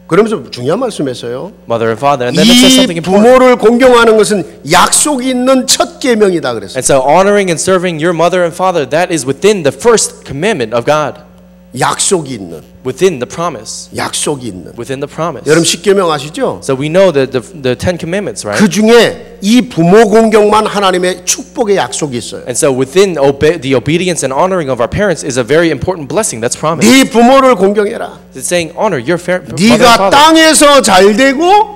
그러면서 중요한 말씀했어요.
mother and father. And then it says something
이
important.
부모를 공경하는 것은 약속이 있는 첫 계명이다 그랬어요.
And so honoring and serving your mother and father, that is within the first commandment of God.
약속이 있는.
within the promise.
약속이 있는.
Within the promise.
여러분 십계명 아시죠?
So we know the Ten Commandments, right?
그 중에 이 부모 공경만 하나님의 축복의 약속이 있어요.
And so within the obedience and honoring of our parents is a very important blessing that's promised.
네 bu모를 공경해라.
It's saying honor your mother and
네가
father.
땅에서 잘 되고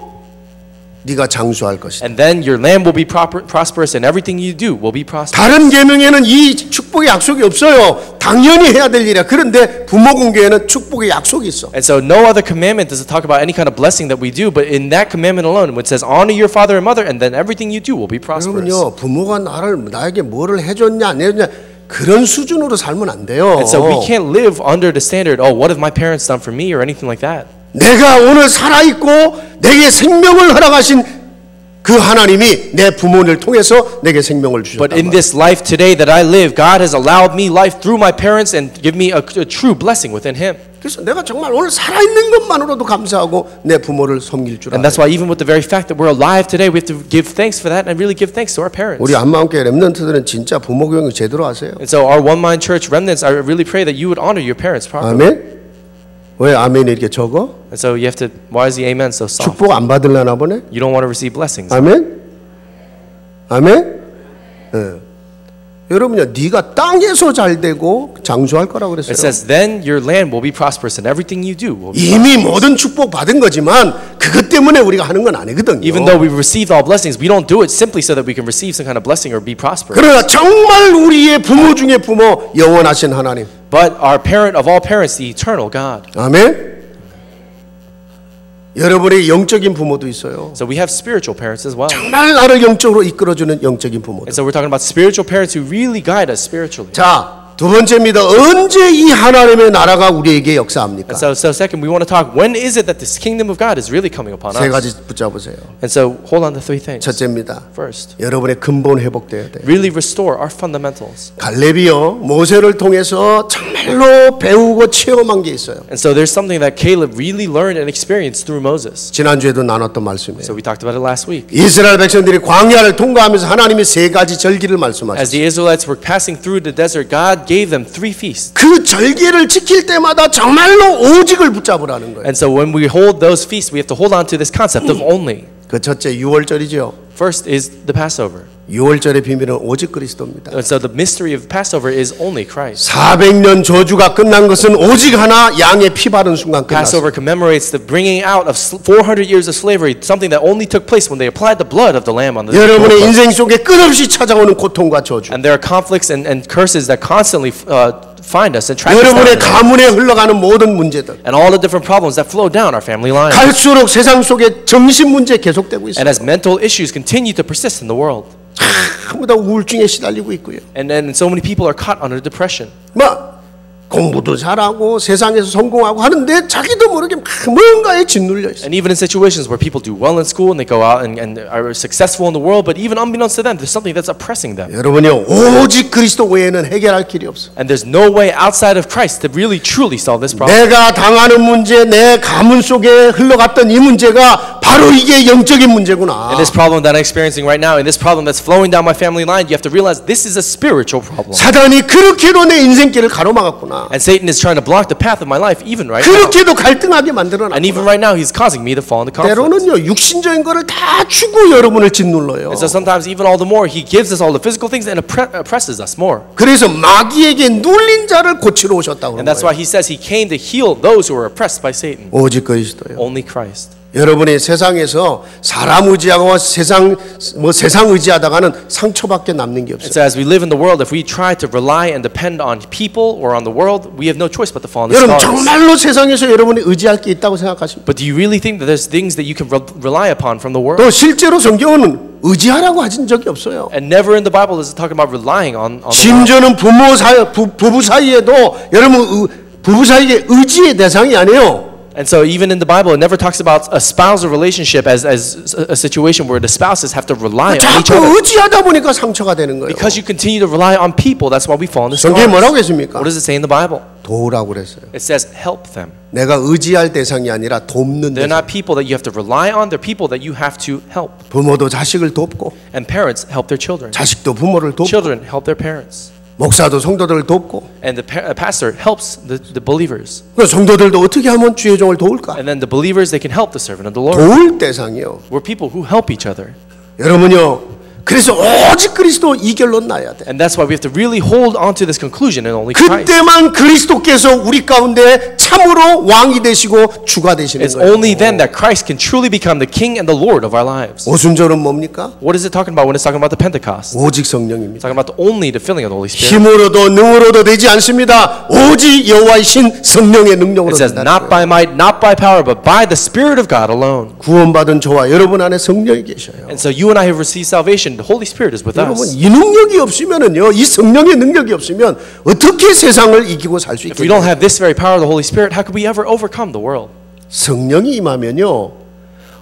네가 장수할 것이다.
And then your land will be prosperous and everything you do will be prosperous.
다른 계명에는 이 축복의 약속이 없어요. 당연히 해야 될 일이야. 그런데 부모 공경에는 축복의 약속이 있어.
And so no other commandment does it talk about any kind of blessing that we do, but in that commandment alone, when it says honor your father and mother, and then everything you do will be prosperous.
여러분요, 부모가 나에게 뭐를 해줬냐 안 해줬냐 그런 수준으로 살면 안 돼요.
And so we can't live under the standard, oh, what have my parents done for me or anything like that.
내가 오늘 살아있고 내게 생명을 허락하신 그 하나님이 내 부모를 통해서 내게 생명을
But
주셨단
in
말이에요.
this life today that I live, God has allowed me life through my parents and give me a true blessing within Him.
그래서 내가 정말 오늘 살아있는 것만으로도 감사하고 내 부모를 섬길 줄
And
알아요.
that's why even with the very fact that we're alive today, we have to give thanks for that and really give thanks to our parents.
우리 한마음교회 렘넌트들은 진짜 부모 교육을 제대로 하세요.
And so our One Mind Church remnants, I really pray that you would honor your parents properly.
아멘? 왜 아멘이 이렇게 적어?
And so you have to, why is the amen so soft?
축복 안 받으려나 보네?
You don't want to receive blessings.
아멘? 아멘? 예. 여러분요, 네가 땅에서 잘 되고 장수할 거라고
It
그랬어요.
says, then your land will be prosperous and everything you do will be
이미
prosperous.
모든 축복 받은 거지만 그것 때문에 우리가 하는 건 아니거든요.
Even though we've received all blessings, we don't do it simply so that we can receive some kind of blessing or be prosperous.
그러나 정말 우리의 부모 중에 부모 영원하신 하나님.
But our parent of all parents, the eternal God.
아멘. 여러분의 영적인 부모도 있어요.
So we have spiritual parents as well.
정말 나를 영적으로 이끌어주는 영적인 부모들.
And so we're talking about spiritual parents who really guide us spiritually.
자, 두 번째입니다. 언제 이 하나님의 나라가 우리에게 역사합니까?
And so second, we want to talk, when is it that this kingdom of God is really coming upon
세
us?
가지 붙잡으세요.
And so hold on to three things.
첫째입니다.
First,
여러분의 근본 회복돼야 돼요.
really restore our fundamentals.
갈렙이요 모세를 통해서 정말로 배우고 체험한 게 있어요.
And so there's something that Caleb really learned and experienced through Moses.
지난주에도 나눴던 말씀이에요.
So we talked about it last week.
이스라엘 백성들이 광야를 통과하면서 하나님이 세 가지 절기를
As
말씀하셨어요.
the Israelites were passing through the desert, God gave them 3 feasts.
그 절기를 지킬 때마다 정말로 오직을 붙잡으라는 거예요.
And so when we hold those feasts, we have to hold on to this concept of only.
그 첫째 6월절이죠.
First is the Passover.
6월절의 비밀은 오직 그리스도입니다.
And so the mystery of Passover is only Christ.
400년 저주가 끝난 것은 오직 하나 양의 피 바른 순간 끝났어요.
Passover commemorates the bringing out of 400 years of slavery, something that only took place when they applied the blood of the lamb on the
여러분의
doorpost.
인생 속에 끝없이 찾아오는 고통과 저주.
And there are conflicts and curses that constantly find us and track us
여러분의
down.
가문에 흘러가는 모든 문제들.
And all the different problems that flow down our family line.
갈수록 세상 속에 정신 문제 계속되고 있어요.
And as mental issues continue to persist in the world.
전부 다 우울증에 시달리고 있고요.
And so many people are caught under depression.
뭐 공부도 잘하고 세상에서 성공하고 하는데 자기도 모르게 막 뭔가에 짓눌려 있어요.
And even in situations where people do well in school and they go out and are successful in the world, but even unbeknownst to them, there's something that's oppressing them.
여러분이요 오직 그리스도 외에는 해결할 길이 없어.
And there's no way outside of Christ to really truly solve this problem.
내가 당하는 문제, 내 가문 속에 흘러갔던 이 문제가 바로 이게 영적인 문제구나.
And this problem that I'm experiencing right now, and this problem that's flowing down my family line, you have to realize this is a spiritual problem.
사단이 그렇게도 내 인생길을 가로막았구나.
And Satan is trying to block the path of my life even right now.
그렇게도 갈등하게 만들어놨구나.
And even right now, he's causing me to fall into conflict.
때로는요 육신적인 거를 다 주고 여러분을 짓눌러요.
And so sometimes even all the more, he gives us all the physical things and oppresses us more.
그래서 마귀에게 눌린 자를 고치러 오셨다고 그런
And that's
거예요.
why he says he came to heal those who are oppressed by Satan.
오직 그리스도요.
Only Christ.
여러분이 세상에서 사람 의지하고 세상 의지하다가는 상처밖에 남는 게
And
없어요.
so as we live in the world, if we try to rely and depend on people or on the world, we have no choice but to fall on the
여러분
scars.
정말로 세상에서 여러분이 의지할 게 있다고 생각하십니까?
But do you really think that there's things that you can rely upon from the world?
또 실제로 성경은 의지하라고 하신 적이 없어요.
And never in the Bible does it talk about relying on the world.
심지어는 부부 사이에도 여러분 부부 사이의 의지의 대상이 아니에요.
And so even in the Bible, it never talks about a spousal relationship as a situation where the spouses have to rely on each
자꾸
other.
의지하다 보니까 상처가 되는 거예요.
Because you continue to rely on people, that's why we fall into
성경에 뭐라고
scars.
했습니까?
What does it say in the Bible?
도우라고 그랬어요.
It says help them.
내가 의지할 대상이 아니라 돕는
They're
대상.
not people that you have to rely on, they're people that you have to help.
부모도 자식을 돕고
And parents help their children.
자식도 부모를 돕고
Children help their parents.
목사도 성도들을 돕고
And the pastor helps the believers.
그 성도들도 어떻게 하면 주의 종을 도울까?
And then the believers, they can help the servant of the Lord.
도울 대상이요.
We're people who help each other.
여러분요. 그래서 오직 그리스도 이 결론 나야 돼.
And that's why we have to really hold on to this conclusion and only Christ.
그때만 그리스도께서 우리 가운데 참으로 왕이 되시고 주가 되시는
It's
거예요.
only then that Christ can truly become the King and the Lord of our lives.
오순절은 뭡니까?
What is it talking about when it's talking about the Pentecost?
오직
It's
성령입니다.
talking about only the filling of the Holy Spirit.
힘으로도 능으로도 되지 않습니다. 오직 여호와이신 성령의 능력으로
It says
된다는
not
거예요.
by might, not by power, but by the Spirit of God alone.
구원받은 저와 여러분 안에 성령이 계셔요.
And so you and I have received salvation. The Holy Spirit is with
여러분
us.
이 능력이 없으면은요, 이 성령의 능력이 없으면 어떻게 세상을 이기고 살 수
If we don't
있겠어요?
have this very power of the Holy Spirit, how could we ever overcome the world?
성령이 임하면요,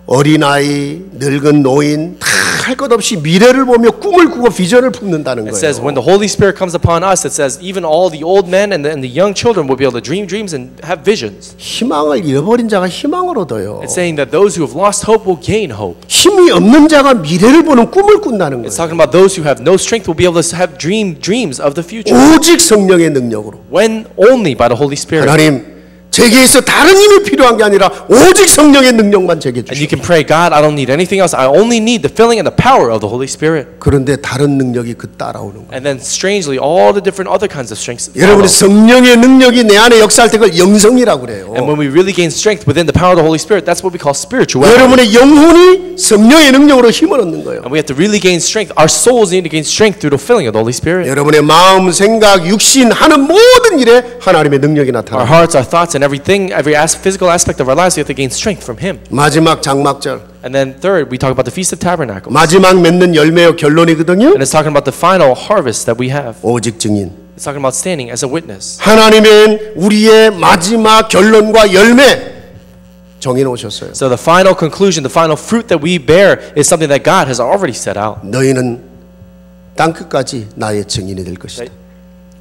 어린아이, 늙은 노인 다 할 것 없이 미래를 보며 꿈을 꾸고 비전을 품는다는
It says when
거예요.
the Holy Spirit comes upon us, it says even all the old men and the young children will be able to dream dreams and have visions.
희망을 잃어버린 자가 희망을 얻어요.
It's saying that those who have lost hope will gain hope.
힘이 없는 자가 미래를 보는 꿈을 꾼다는
It's
거예요.
talking about those who have no strength will be able to have dreams of the future.
오직 성령의 능력으로.
When only by the Holy Spirit.
하나님, 제게에서 다른 힘이 필요한 게 아니라 오직 성령의 능력만 제게
And you
주시오.
can pray, God, I don't need anything else. I only need the filling and the power of the Holy Spirit.
그런데 다른 능력이 그 따라오는 거예요.
And then strangely, all the different other kinds of strengths follow.
여러분의 성령의 능력이 내 안에 역사할 때 그걸 영성이라고 그래요.
And when we really gain strength within the power of the Holy Spirit, that's what we call spirituality.
여러분의 영혼이 성령의 능력으로 힘을 얻는 거예요.
And we have to really gain strength. Our souls need to gain strength through the filling of the Holy Spirit.
여러분의 마음, 생각, 육신 하는 모든 일에 하나님의 능력이
Our
나타나요.
hearts, our thoughts, and everything, every physical aspect of our lives, we have to gain strength from Him.
마지막 장막절,
And then third, we talk about the Feast of Tabernacles.
마지막 맺는 열매의 결론이거든요.
And it's talking about the final harvest that we have.
오직 증인.
It's talking about standing as a witness.
하나님은 우리의 마지막 결론과 열매 정해 놓으셨어요.
So the final conclusion, the final fruit that we bear is something that God has already set out.
너희는 땅 끝까지 나의 증인이 될 것이다.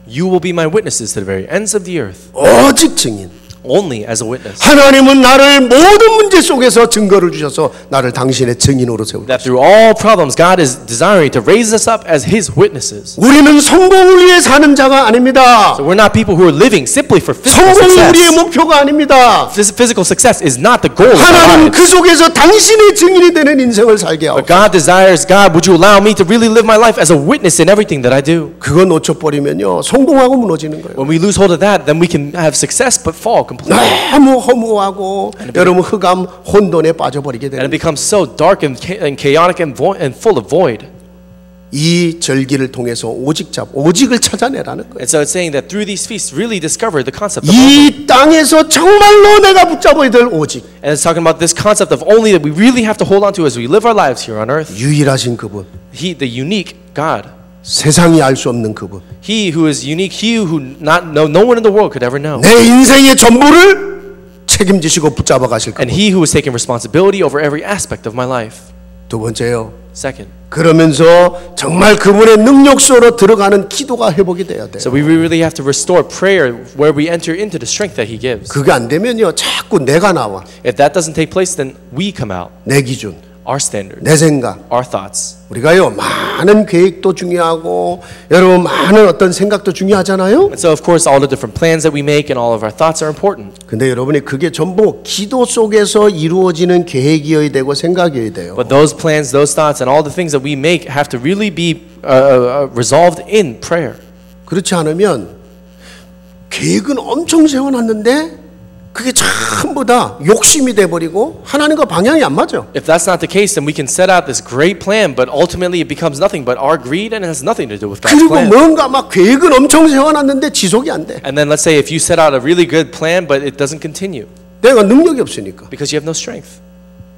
You will be my witnesses to the very ends of the earth.
오직 증인.
Only as a witness.
하나님은 나를 모든 문제 속에서 증거를 주셔서 나를 당신의 증인으로 세우다.
That through all problems, God is desiring to raise us up as His witnesses.
우리는 성공을 위해 사는 자가 아닙니다.
So we're not people who are living simply for physical
성공이 우리의
success.
목표가 아닙니다.
This physical success is not the goal of our
하나님은 그
lives.
속에서 당신의 증인이 되는 인생을 살게 하고
But God desires, God, would you allow me to really live my life as a witness in everything that I do?
그거 놓쳐버리면요 성공하고 무너지는 거예요.
When we lose hold of that, then we can have success but fall completely.
너무 허무하고 여러분 흑암 혼돈에 빠져버리게
And it
되는
becomes so dark and chaotic and full of void.
이 절기를 통해서 오직을 찾아내라는 거예요.
And so it's saying that through these feasts, really discover the concept of only.
이 땅에서 정말로 내가 붙잡아야 될 오직
And it's talking about this concept of only that we really have to hold on to as we live our lives here on earth.
유일하신 그분,
The unique God.
세상이 알 수 없는 그분,
He who is unique, He who no one in the world could ever know.
내 인생의 전부를 책임지시고 붙잡아 가실
And
그분.
He who is taking responsibility over every aspect of my life.
두 번째요.
Second.
그러면서 정말 그분의 능력 속으로 들어가는 기도가 회복이 돼야 돼요.
So we really have to restore prayer where we enter into the strength that He gives.
그게 안 되면요 자꾸 내가 나와.
If that doesn't take place, then we come out.
내 기준,
Our standards,
내 생각.
our thoughts.
우리가요 많은 계획도 중요하고 여러분 많은 어떤 생각도 중요하잖아요.
And so of course all the different plans that we make and all of our thoughts are important.
근데 여러분이 그게 전부 기도 속에서 이루어지는 계획이어야 되고 생각이어야 돼요.
But those plans, those thoughts, and all the things that we make have to really be resolved in prayer.
그렇지 않으면 계획은 엄청 세워놨는데 그게 전부 다 욕심이 돼버리고 하나님과 방향이 안 맞아.
If that's not the case, then we can set out this great plan, but ultimately it becomes nothing but our greed and it has nothing to do with God's
그리고
plan.
뭔가 막 계획은 엄청 세워놨는데 지속이 안 돼.
And then let's say if you set out a really good plan, but it doesn't continue
내가 능력이 없으니까.
because you have no strength.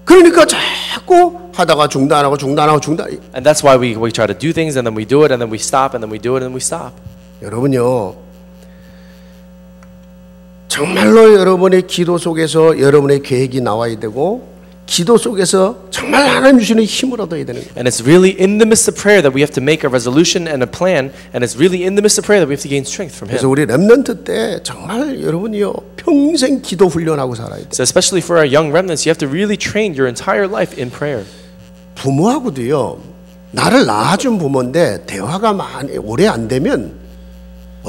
그러니까 자꾸 하다가 중단하고.
And that's why we try to do things and then we do it and then we stop and then we do it and then we stop.
여러분요. 정말로 여러분의 기도 속에서 여러분의 계획이 나와야 되고 기도 속에서 정말 하나님 주시는 힘을 얻어야 되는 거예요.
And it's really in the midst of prayer that we have to make a resolution and a plan, and it's really in the midst of prayer that we have to gain strength from
그래서
Him.
우리 렘넌트 때 정말 여러분이요 평생 기도 훈련하고 살아야 돼요.
So especially for our young remnants, you have to really train your entire life in prayer.
부모하고도요 나를 낳아준 부모인데 대화가 많이 오래 안 되면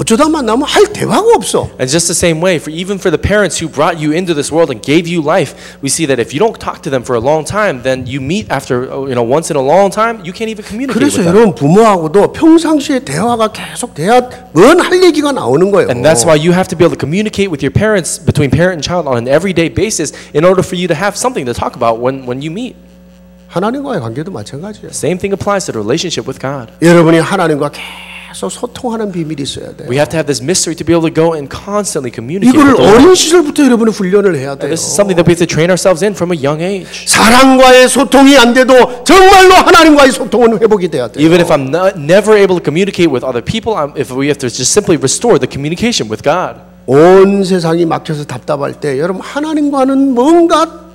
어쩌다 만나면 할 대화가 없어.
And just the same way, even for the parents who brought you into this world and gave you life, we see that if you don't talk to them for a long time, then you meet after once in a long time, you can't even communicate
그래서
with them.
여러분 부모하고도 평상시에 대화가 계속 돼야 뭔 할 얘기가 나오는 거예요.
And that's why you have to be able to communicate with your parents, between parent and child, on an everyday basis, in order for you to have something to talk about when you meet.
하나님과의 관계도 마찬가지예요.
Same thing applies to the relationship with God.
여러분이 하나님과 계속 소통하는 비밀이 있어야 돼요.
We have to have this mystery to be able to go and constantly communicate
이걸
with the Lord.
어린 시절부터 여러분이 훈련을 해야 돼요.
And this is something that we have to train ourselves in from a young age.
사랑과의 소통이 안 돼도 정말로 하나님과의 소통은 회복이 돼야 돼요.
Even if I'm never able to communicate with other people, if we have to just simply restore the communication with God.
온 세상이 막혀서 답답할 때 여러분 하나님과는 뭔가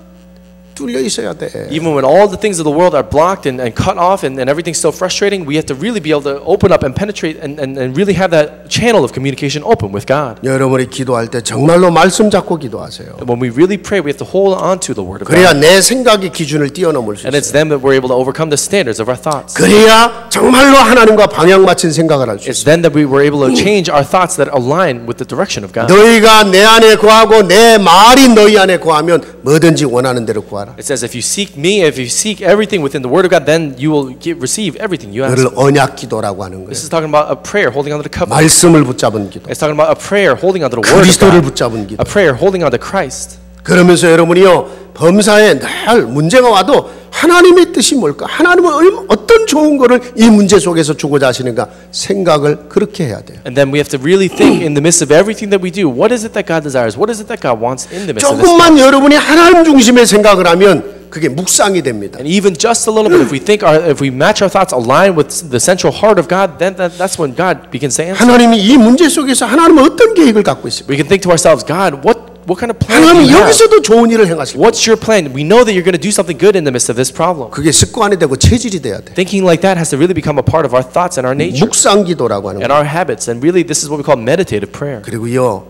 뚫려 있어야 돼.
Even when all the things of the world are blocked and cut off and everything's so frustrating, we have to really be able to open up and penetrate and really have that channel of communication open with God.
여러분이 기도할 때 정말로 말씀 잡고 기도하세요.
And when we really pray, we have to hold on to the Word of
그래야
God.
내 생각의 기준을 뛰어넘을 수
And it's
있어요.
then that we're able to overcome the standards of our thoughts.
그래야 정말로 하나님과 방향 맞춘 생각을 할 수
It's
있어요.
then that we were able to change our thoughts that align with the direction of God.
너희가 내 안에 거하고 내 말이 너희 안에 거하면 뭐든지 원하는 대로 구하라.
It says, if you seek me, if you seek everything within the Word of God, then you will receive everything you ask.
그를 언약 기도라고 하는
This
거예요.
is talking about a prayer holding on to the covenant.
말씀을 붙잡은 기도.
It's talking about a prayer holding on to the Word of
그리스도를
God.
붙잡은 기도.
A prayer holding on to Christ.
그러면서 여러분이요 범사에 늘 문제가 와도 하나님의 뜻이 뭘까? 하나님은 어떤 좋은 거를 이 문제 속에서 주고자 하시는가 생각을 그렇게 해야 돼요.
And then we have to really think in the midst of everything that we do, what is it that God desires? What is it that God wants in the midst of this?
조금만 여러분이 하나님 중심의 생각을 하면 그게 묵상이 됩니다.
And even just a little bit, if we match our thoughts align with the central heart of God, then that's when God begins to answer.
하나님이 이 문제 속에서 하나님은 어떤 계획을 갖고 있습니까?
We can think to ourselves, God, what kind of plan do
하나님이
you have?
여기서도 좋은 일을 행하실 거예요.
What's your plan? We know that you're going to do something good in the midst of this problem.
그게 습관이 되고 체질이 돼야 돼.
Thinking like that has to really become a part of our thoughts and our nature
묵상 기도라고 하는
and
거예요.
our habits. And really, this is what we call meditative prayer.
그리고요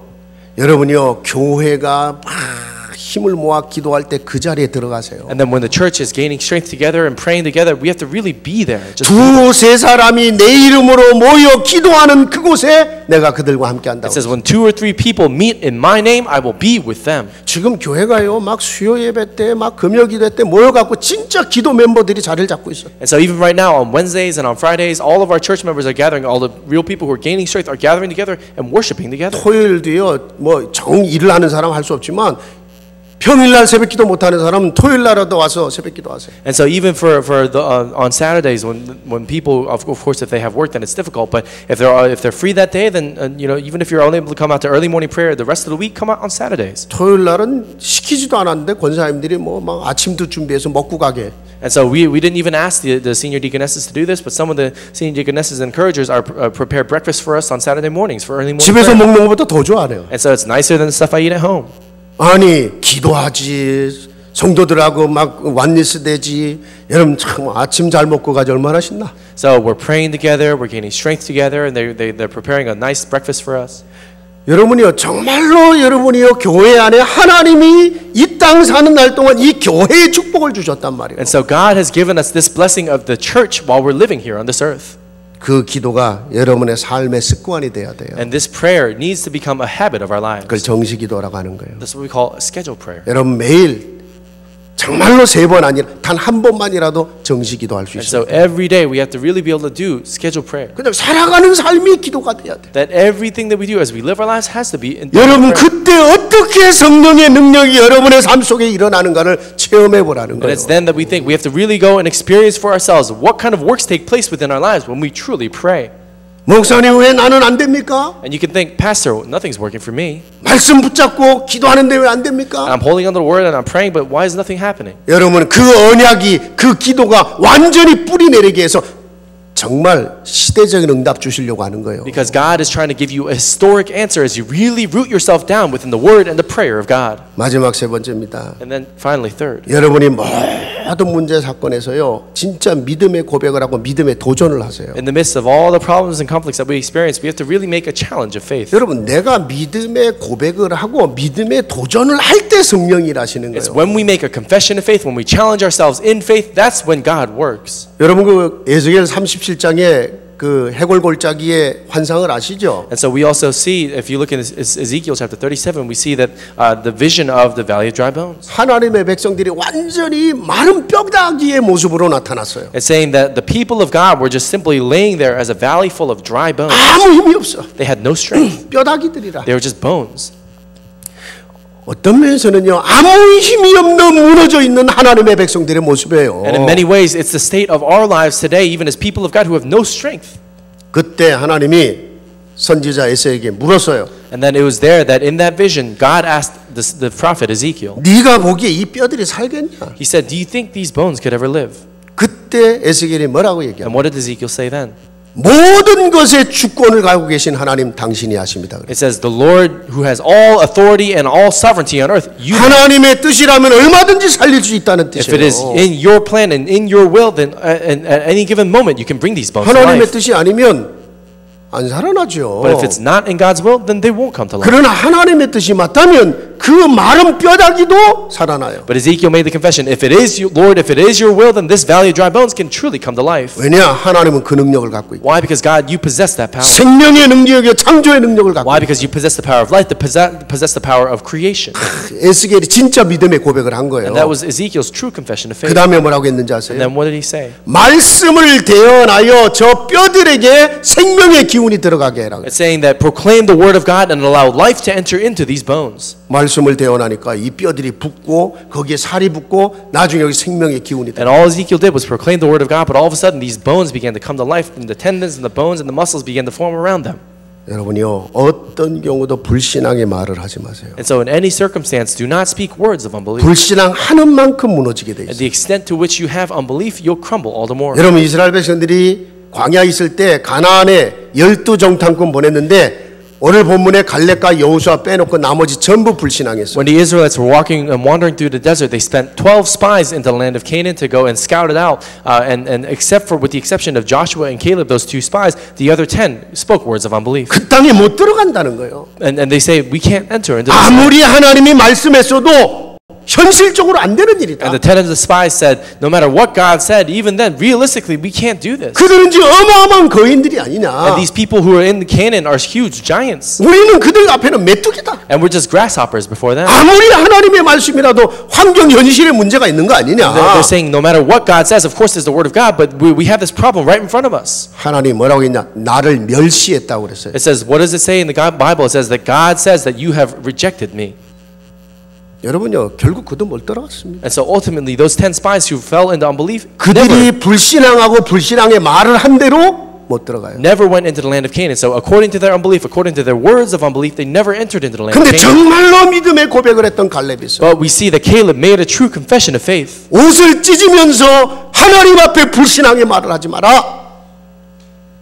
여러분이요 교회가 막 힘을 모아 기도할 때 그 자리에 들어가세요.
And then when the church is gaining strength together and praying together, we have to really be there. Just
두세 사람이 내 이름으로 모여 기도하는 그곳에 내가 그들과 함께 한다고.
it says, when 2 or 3 people meet in my name, I will be with them.
지금 교회가요 막 수요 예배 때 막 금요 기도 때 모여갖고 진짜 기도 멤버들이 자리를 잡고 있어.
And so even right now on Wednesdays and on Fridays, all of our church members are gathering. All the real people who are gaining strength are gathering together and worshiping together.
토요일도요 뭐 정 일을 하는 사람 할 수 없지만 평일날 새벽기도 못하는 사람은 토요일날라도 와서 새벽기도 하세요.
And so even for the on Saturdays when people of course if they have work then it's difficult. But if they're free that day, then even if you're only able to come out to early morning prayer the rest of the week, come out on Saturdays.
토요일날은 시키지도 않았는데 권사님들이 뭐 막 아침도 준비해서 먹고 가게.
And so we didn't even ask the senior deaconesses to do this, but some of the senior deaconesses and encouragers are prepare breakfast for us on Saturday mornings for early morning
집에서
prayer.
먹는 것보다 더 좋아해요.
And so it's nicer than the stuff I eat at home.
아니 기도하지 성도들하고 막 완리스 되지. 여러분 참 아침 잘 먹고 가지 얼마나 신나.
So we're praying together, we're gaining strength together, and they're preparing a nice breakfast for us.
여러분이요 정말로 여러분이요 교회 안에 하나님이 이 땅 사는 날 동안 이 교회의 축복을 주셨단 말이에요.
And so God has given us this blessing of the church while we're living here on this earth.
그 기도가 여러분의 삶의 습관이 돼야 돼요.
And this prayer needs to become a habit of our lives.
그걸 정식기도라고 하는 거예요.
That's what we call a scheduled prayer.
여러분 매일 정말로 3번 아니라 단 한 번만이라도 정식기도할 수
And
있어요.
so every day we have to really be able to do scheduled prayer.
그냥 살아가는 삶이 기도가 돼야 돼.
That everything that we do as we live our lives has to be in
여러분
prayer.
그때 어떻게 성령의 능력이 여러분의 삶 속에 일어나는가를 체험해 보라는
And
거예요.
it's then that we think we have to really go and experience for ourselves what kind of works take place within our lives when we truly pray.
목사님 왜 나는 안 됩니까?
And you can think, Pastor, nothing's working for me.
말씀 붙잡고 기도하는데 왜 안
And
됩니까?
I'm holding on to the word and I'm praying, but why is nothing happening?
여러분 그 언약이 그 기도가 완전히 뿌리 내리게 해서 정말 시대적인 응답 주시려고 하는 거예요.
Because God is trying to give you a historic answer as you really root yourself down within the word and the prayer of God.
마지막 3번째입니다.
And then finally, third,
여러분이 모든 문제 사건에서요 진짜 믿음의 고백을 하고 믿음의 도전을 하세요.
in the midst of all the problems and conflicts that we experience, we have to really make a challenge of faith.
여러분 내가 믿음의 고백을 하고 믿음의 도전을 할 때 성령이 일하시는
It's
거예요.
when we make a confession of faith, when we challenge ourselves in faith, that's when God works.
여러분 그 에스겔 37장에 그 해골 골짜기의 환상을 아시죠?
And so we also see, if you look in Ezekiel chapter 37, we see that the vision of the valley of dry bones.
하나님의 백성들이 완전히 마른 뼈다귀의 모습으로 나타났어요.
It's saying that the people of God were just simply laying there as a valley full of dry bones.
아무 힘이 없어.
They had no strength.
뼈다귀들이라.
They were just bones.
어떤 면에서는요, 아무 힘이 없는 무너져 있는 하나님의 백성들의 모습이에요.
And in many ways, it's the state of our lives today, even as people of God who have no strength.
그때 하나님이 선지자 에세에게 물었어요.
And then it was there that in that vision, God asked the prophet Ezekiel,
네가 보기에 이 뼈들이 살겠냐?
he said, do you think these bones could ever live?
그때 에스겔이 뭐라고 얘기합니까?
And what did Ezekiel say then?
모든 것의 주권을 가지고 계신 하나님 당신이 하십니다.
It says, the Lord who has all authority and all sovereignty on earth, you,
하나님의 뜻이라면 얼마든지 살릴 수 있다는
if it is
뜻이에요.
in your plan and in your will, then at any given moment, you can bring these bones to
하나님의
life.
뜻이 아니면 안 살아나죠.
But if it's not in God's will, then they won't come to life.
그러나 하나님의 뜻이 맞다면 그 마른 뼈다귀도 살아나요.
But Ezekiel made the confession, if it is you, Lord, if it is your will, then this valley of dry bones can truly come to life.
왜냐? 하나님은 그 능력을 갖고 있고
Why? Because God, you possess that power.
생명의 능력이요 창조의 능력을 갖고
Why? Because you possess the power of life, possess the power of creation.
에스겔이 진짜 믿음의 고백을 한 거예요.
And that was Ezekiel's true confession of
그
faith.
다음에 뭐라고 했는지
And
아세요?
then what did he say?
말씀을 대언하여 저 뼈들에게 생명의 기운이 들어가게 해라.
It's saying that proclaim the word of God and allow life to enter into these bones.
말씀을 대언하니까 이 뼈들이 붙고 거기에 살이 붙고 나중에 여기 생명의 기운이 들어가.
And all Ezekiel did was proclaim the word of God, but all of a sudden these bones began to come to life, and the tendons and the bones and the muscles began to form around them.
여러분이요, 어떤 경우도 불신앙의 말을 하지 마세요.
And so in any circumstance, do not speak words of unbelief.
불신앙 하는 만큼 무너지게 돼
At
있어요.
the extent to which you have unbelief, you'll crumble all the more.
여러분 이스라엘 백성들이 광야 있을 때 가나안에 12정탐꾼 보냈는데 오늘 본문에 갈렙과 여호수아 빼놓고 나머지 전부 불신앙했어요.
When the Israelites were walking and wandering through the desert, they spent 12 spies into the land of Canaan to go and scout it out. And except for, with the exception of Joshua and Caleb, those two spies, the other 10 spoke words of unbelief.
그 땅에 못 들어간다는 거예요.
And they say, we can't enter into this land.
아무리 하나님이 말씀했어도 현실적으로 안 되는 일이다.
And the 10 of the spies said, no matter what God said, even then, realistically, we can't do this.
그들은 이제 어마어마한 거인들이 아니냐.
And these people who are in Canaan are huge giants.
우리는 그들 앞에는 메뚜기다.
And we're just grasshoppers before them.
아무리 하나님의 말씀이라도 환경 현실에 문제가 있는 거 아니냐.
They're saying, no matter what God says, of course, there's the word of God, but we have this problem right in front of us.
하나님 뭐라고 했냐? 나를 멸시했다고 그랬어요.
It says, what does it say in the Bible? It says that God says that you have rejected me.
여러분요, 결국 그도 못 따라갔습니다.
And so ultimately, those 10 spies who fell into unbelief
그들이 불신앙하고 불신앙의 말을 한 대로 못 들어가요.
never went into the land of Canaan. So according to their unbelief, according to their words of unbelief, they never entered into the land of
근데
Canaan.
정말로 믿음의 고백을 했던 갈렙이 있어요.
But we see that Caleb made a true confession of faith.
옷을 찢으면서 하나님 앞에 불신앙의 말을 하지 마라.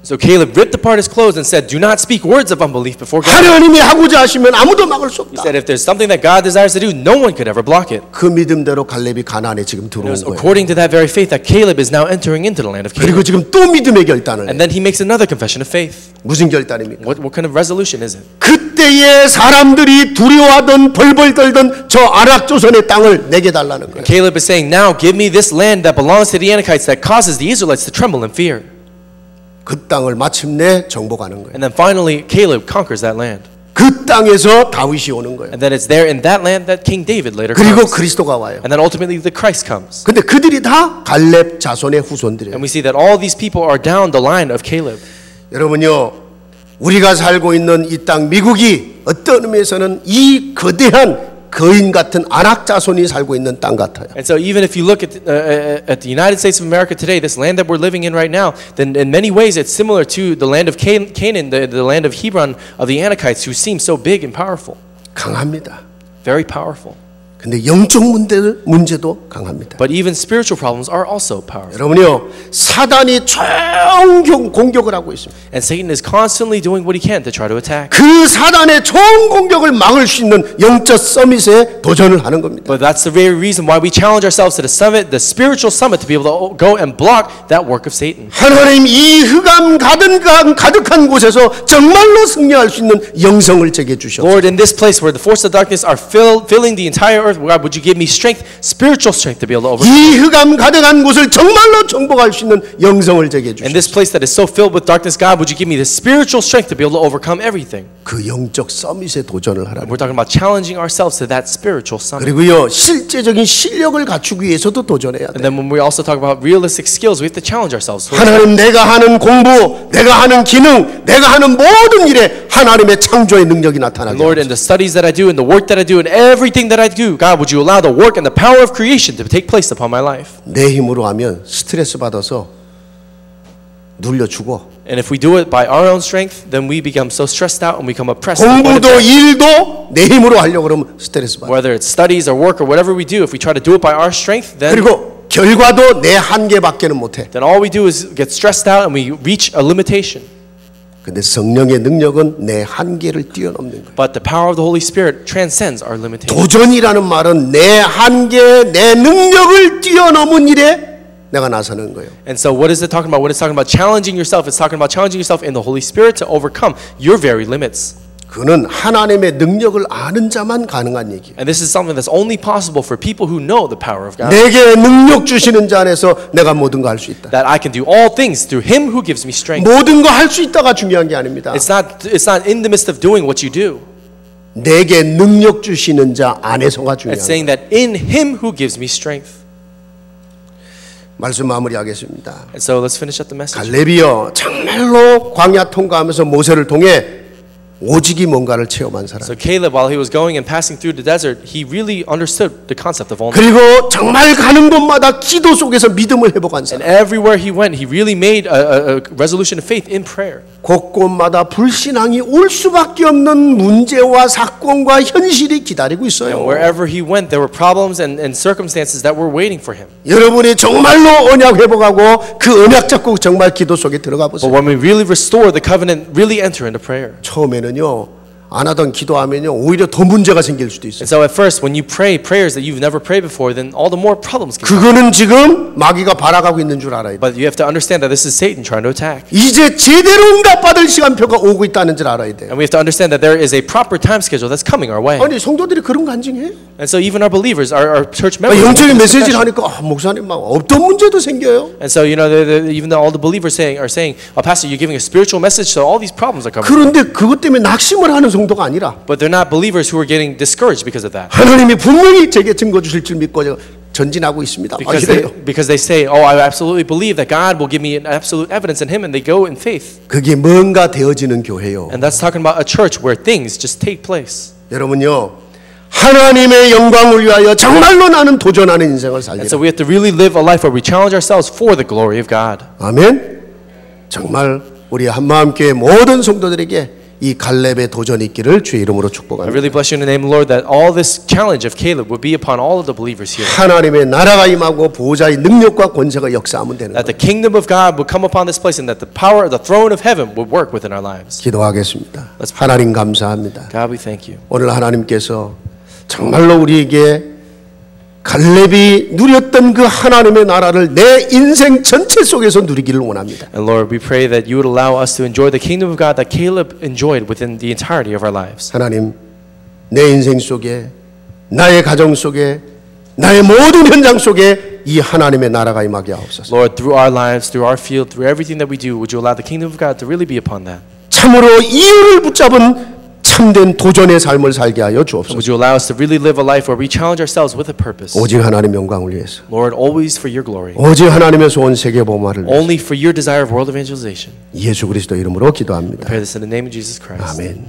So Caleb ripped apart his clothes and said, do not speak words of unbelief before God.
하나님이 하고자 하시면 아무도 막을 수
He
없다.
said, if there's something that God desires to do, no one could ever block it.
그 믿음대로 갈렙이 가나안에 지금
It
들어온
was
거예요.
according to that very faith that Caleb is now entering into the land of
그리고
Canaan.
지금 또 믿음의 결단을
And
해요.
then he makes another confession of faith.
무슨 결단입니까?
What kind of resolution is it?
그때의 사람들이 두려워하던 벌벌 떨던 저 아락 조선의 땅을 내게 달라는 거예요.
Caleb is saying, now give me this land that belongs to the Anakites that causes the Israelites to tremble in fear.
그 땅을 마침내 정복하는 거예요.
And then finally, Caleb conquers that land.
그 땅에서 다윗이 오는 거예요.
And then it's there in that land that King David later
그리고
comes.
그리스도가 와요.
And then ultimately the Christ comes.
근데 그들이 다 갈렙 자손의 후손들이에요.
And we see that all these people are down the line of Caleb.
여러분요, 우리가 살고 있는 이 땅 미국이 어떤 의미에서는 이 거대한 거인 같은 아낙 자손이 살고 있는 땅 같아요.
And so even if you look at the United States of America today, this land that we're living in right now, then in many ways it's similar to the land of Canaan, the land of Hebron, of the Anakites, who seem so big and powerful.
강합니다.
Very powerful.
근데 영적 문제도 강합니다.
But even spiritual problems are also powerful.
여러분요, 사단이 총 공격을 하고 있습니다.
And Satan is constantly doing what he can to try to attack.
그 사단의 총 공격을 막을 수 있는 영적 서밋에 도전을 하는 겁니다.
But that's the very reason why we challenge ourselves to the summit, the spiritual summit, to be able to go and block that work of Satan.
하나님 이 흑암 가득한 곳에서 정말로 승리할 수 있는 영성을 제게 주셨습니다.
Lord, in this place where the forces of darkness are filling the entire earth, earth, God, would you give me strength, spiritual strength to be able to overcome.
이 흑암 가득한 곳을 정말로 정복할 수 있는 영성을 제게
And this
주시옵소서.
place that is so filled with darkness, God, would you give me the spiritual strength to be able to overcome everything?
그 영적 서밋에 도전을 하라.
We're talking about challenging ourselves to that spiritual summit.
그리고요 실제적인 실력을 갖추기 위해서도 도전해야 돼.
And then when we also talk about realistic skills, we have to challenge ourselves.
하나님 내가 하는 공부, 내가 하는 기능, 내가 하는 모든 일에 하나님의 창조의 능력이 나타나게
Lord, in the studies that I do, in the work that I do, in everything that I do, God, would you allow the work and the power of creation to take place upon my life?
내 힘으로 하면 스트레스 받아서 눌려 죽어.
And if we do it by our own strength, then we become so stressed out and we become oppressed. to the point of
공부도
death.
일도 내 힘으로 하려고 그러면 스트레스 받아.
Whether it's studies or work or whatever we do, if we try to do it by our strength, then
그리고 결과도 내 한계밖에는 못해.
all we do is get stressed out and we reach a limitation.
근데 성령의 능력은 내 한계를 뛰어넘는 거예요.
But the power of the Holy Spirit transcends our limitations.
도전이라는 말은 내 한계, 내 능력을 뛰어넘은 일에 내가 나서는 거예요.
And so what is it talking about? When it's talking about challenging yourself, it's talking about challenging yourself in the Holy Spirit to overcome your very limits.
그는 하나님의 능력을 아는 자만 가능한 얘기예요.
And this is something that's only possible for people who know the power of God.
내게 능력 주시는 자 안에서 내가 모든 거 할 수 있다.
That I can do all things through Him who gives me strength.
모든 거 할 수 있다가 중요한 게 아닙니다.
It's not in the midst of doing what you do.
내게 능력 주시는 자 안에서가 중요한
It's
거예요.
saying that in Him who gives me strength.
말씀 마무리하겠습니다.
And so let's finish up the message.
갈렙이여 정말로 광야 통과하면서 모세를 통해 오직이 뭔가를 체험한 사람.
So Caleb, while he was going and passing through the desert, he really understood the concept of only.
그리고 정말 가는 곳마다 기도 속에서 믿음을 회복한
And
사람.
everywhere he went, he really made a resolution of faith in prayer.
곳곳마다 불신앙이 올 수밖에 없는 문제와 사건과 현실이 기다리고
And
있어요.
wherever he went, there were problems and circumstances that were waiting for him.
여러분이 정말로 언약 회복하고 그 언약 잡고 정말 기도 속에 들어가
But
보세요.
when we really restore the covenant, really enter into prayer.
처음에는요 안 하던 기도하면요 오히려 더 문제가 생길 수도 있어요.
And so at first, when you pray prayers that you've never prayed before, then all the more problems can come.
그거는 지금 마귀가 발악하고 있는 줄 알아야 돼.
But you have to understand that this is Satan trying to attack.
이제 제대로 응답받을 시간표가 오고 있다는 줄 알아야 돼요.
And we have to understand that there is a proper time schedule that's coming our way.
아니 성도들이 그런 거 간증해?
And so even our believers, our church members,
영적인
make this
메시지를
confession.
하니까 목사님 막 없던 문제도 생겨요.
And so even though all the believers are saying, "Oh, Pastor, you're giving a spiritual message, so all these problems are coming."
그런데 그것 때문에 낙심을 하는 성도가 아니라
But they're not believers who are getting discouraged because of that.
하나님이 분명히 제게 증거 주실 줄 믿고 제가 전진하고 있습니다.
Because they say, "Oh, I absolutely believe that God will give me an absolute evidence in Him," and they go in faith.
그게 뭔가 되어지는 교회요.
And that's talking about a church where things just take place.
여러분요 하나님의 영광을 위하여 정말로 나는 도전하는 인생을 살리라.
And so we have to really live a life where we challenge ourselves for the glory of God.
아멘. 정말 우리 한마음교회 모든 성도들에게 이 갈렙의 도전이 있기를 주의 이름으로
I
축복합니다.
really bless you in the name of the Lord that all this challenge of Caleb would be upon all of the believers here.
하나님의 나라가 임하고 보호자의 능력과 권세가 역사하면 되는
That the
거예요.
kingdom of God would come upon this place and that the power of the throne of heaven would work within our lives.
기도하겠습니다.
Let's pray.
하나님 감사합니다.
God, we thank you.
오늘 하나님께서 정말로 우리에게 갈렙이 누렸던 그 하나님의 나라를 내 인생 전체 속에서 누리기를 원합니다.
And Lord, we pray that you would allow us to enjoy the kingdom of God that Caleb enjoyed within the entirety of our lives.
하나님, 내 인생 속에, 나의 가정 속에, 나의 모든 현장 속에 이 하나님의 나라가 임하게 하옵소서.
Lord, through our lives, through our field, through everything that we do, would you allow the kingdom of God to really be upon that?
참으로 이유를 붙잡은 참된 도전의 삶을 살게 하여
And
주옵소서.
would you allow us to really live a life where we challenge ourselves with a purpose?
오직 하나님 영광을 위해서,
Lord, always for your glory.
오직 하나님의 소원 세계 복음화를 위해서
Only for your desire of world evangelization.
예수 그리스도 이름으로 기도합니다.
Pray this in the name of Jesus Christ.
아멘.